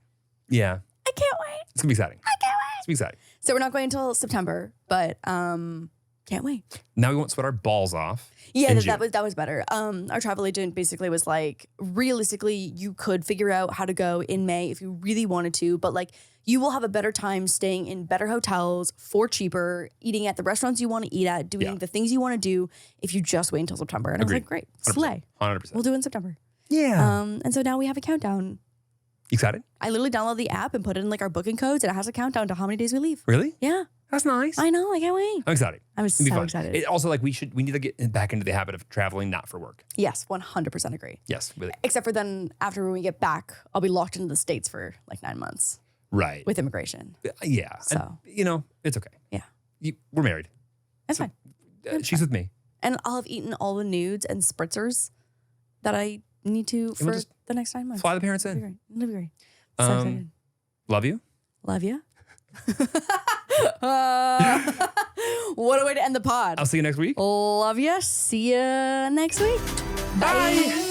Yeah. I can't wait. It's gonna be exciting. I can't wait. It's gonna be exciting. So we're not going until September, but can't wait. Now we won't sweat our balls off. Yeah, in that June. was better. Our travel agent basically was like, realistically, you could figure out how to go in May if you really wanted to, but like you will have a better time staying in better hotels for cheaper, eating at the restaurants you want to eat at, doing Yeah. the things you want to do if you just wait until September. And I was Agreed. like, great, slay. 100%. We'll do it in September. Yeah. And so now we have a countdown. You excited? I literally download the app and put it in like our booking codes, and it has a countdown to how many days we leave. Really? Yeah, That's nice. I know. I can't wait. I'm excited. I'm It'll be so fun. excited. It also, like, we need to get back into the habit of traveling not for work. Yes, 100% agree. Yes, really. Except for then after when we get back, I'll be locked into the States for like 9 months Right. with immigration. Yeah. So. And, you know, it's okay. Yeah, We're married. that's fine. She's with me. And I'll have eaten all the nudes and spritzers that I need to for just the next 9 months. Fly the parents It'll be in. great. It'll be great. So excited. Love you. Love you. What a way to end the pod. I'll see you next week. Love you. See you next week. Bye.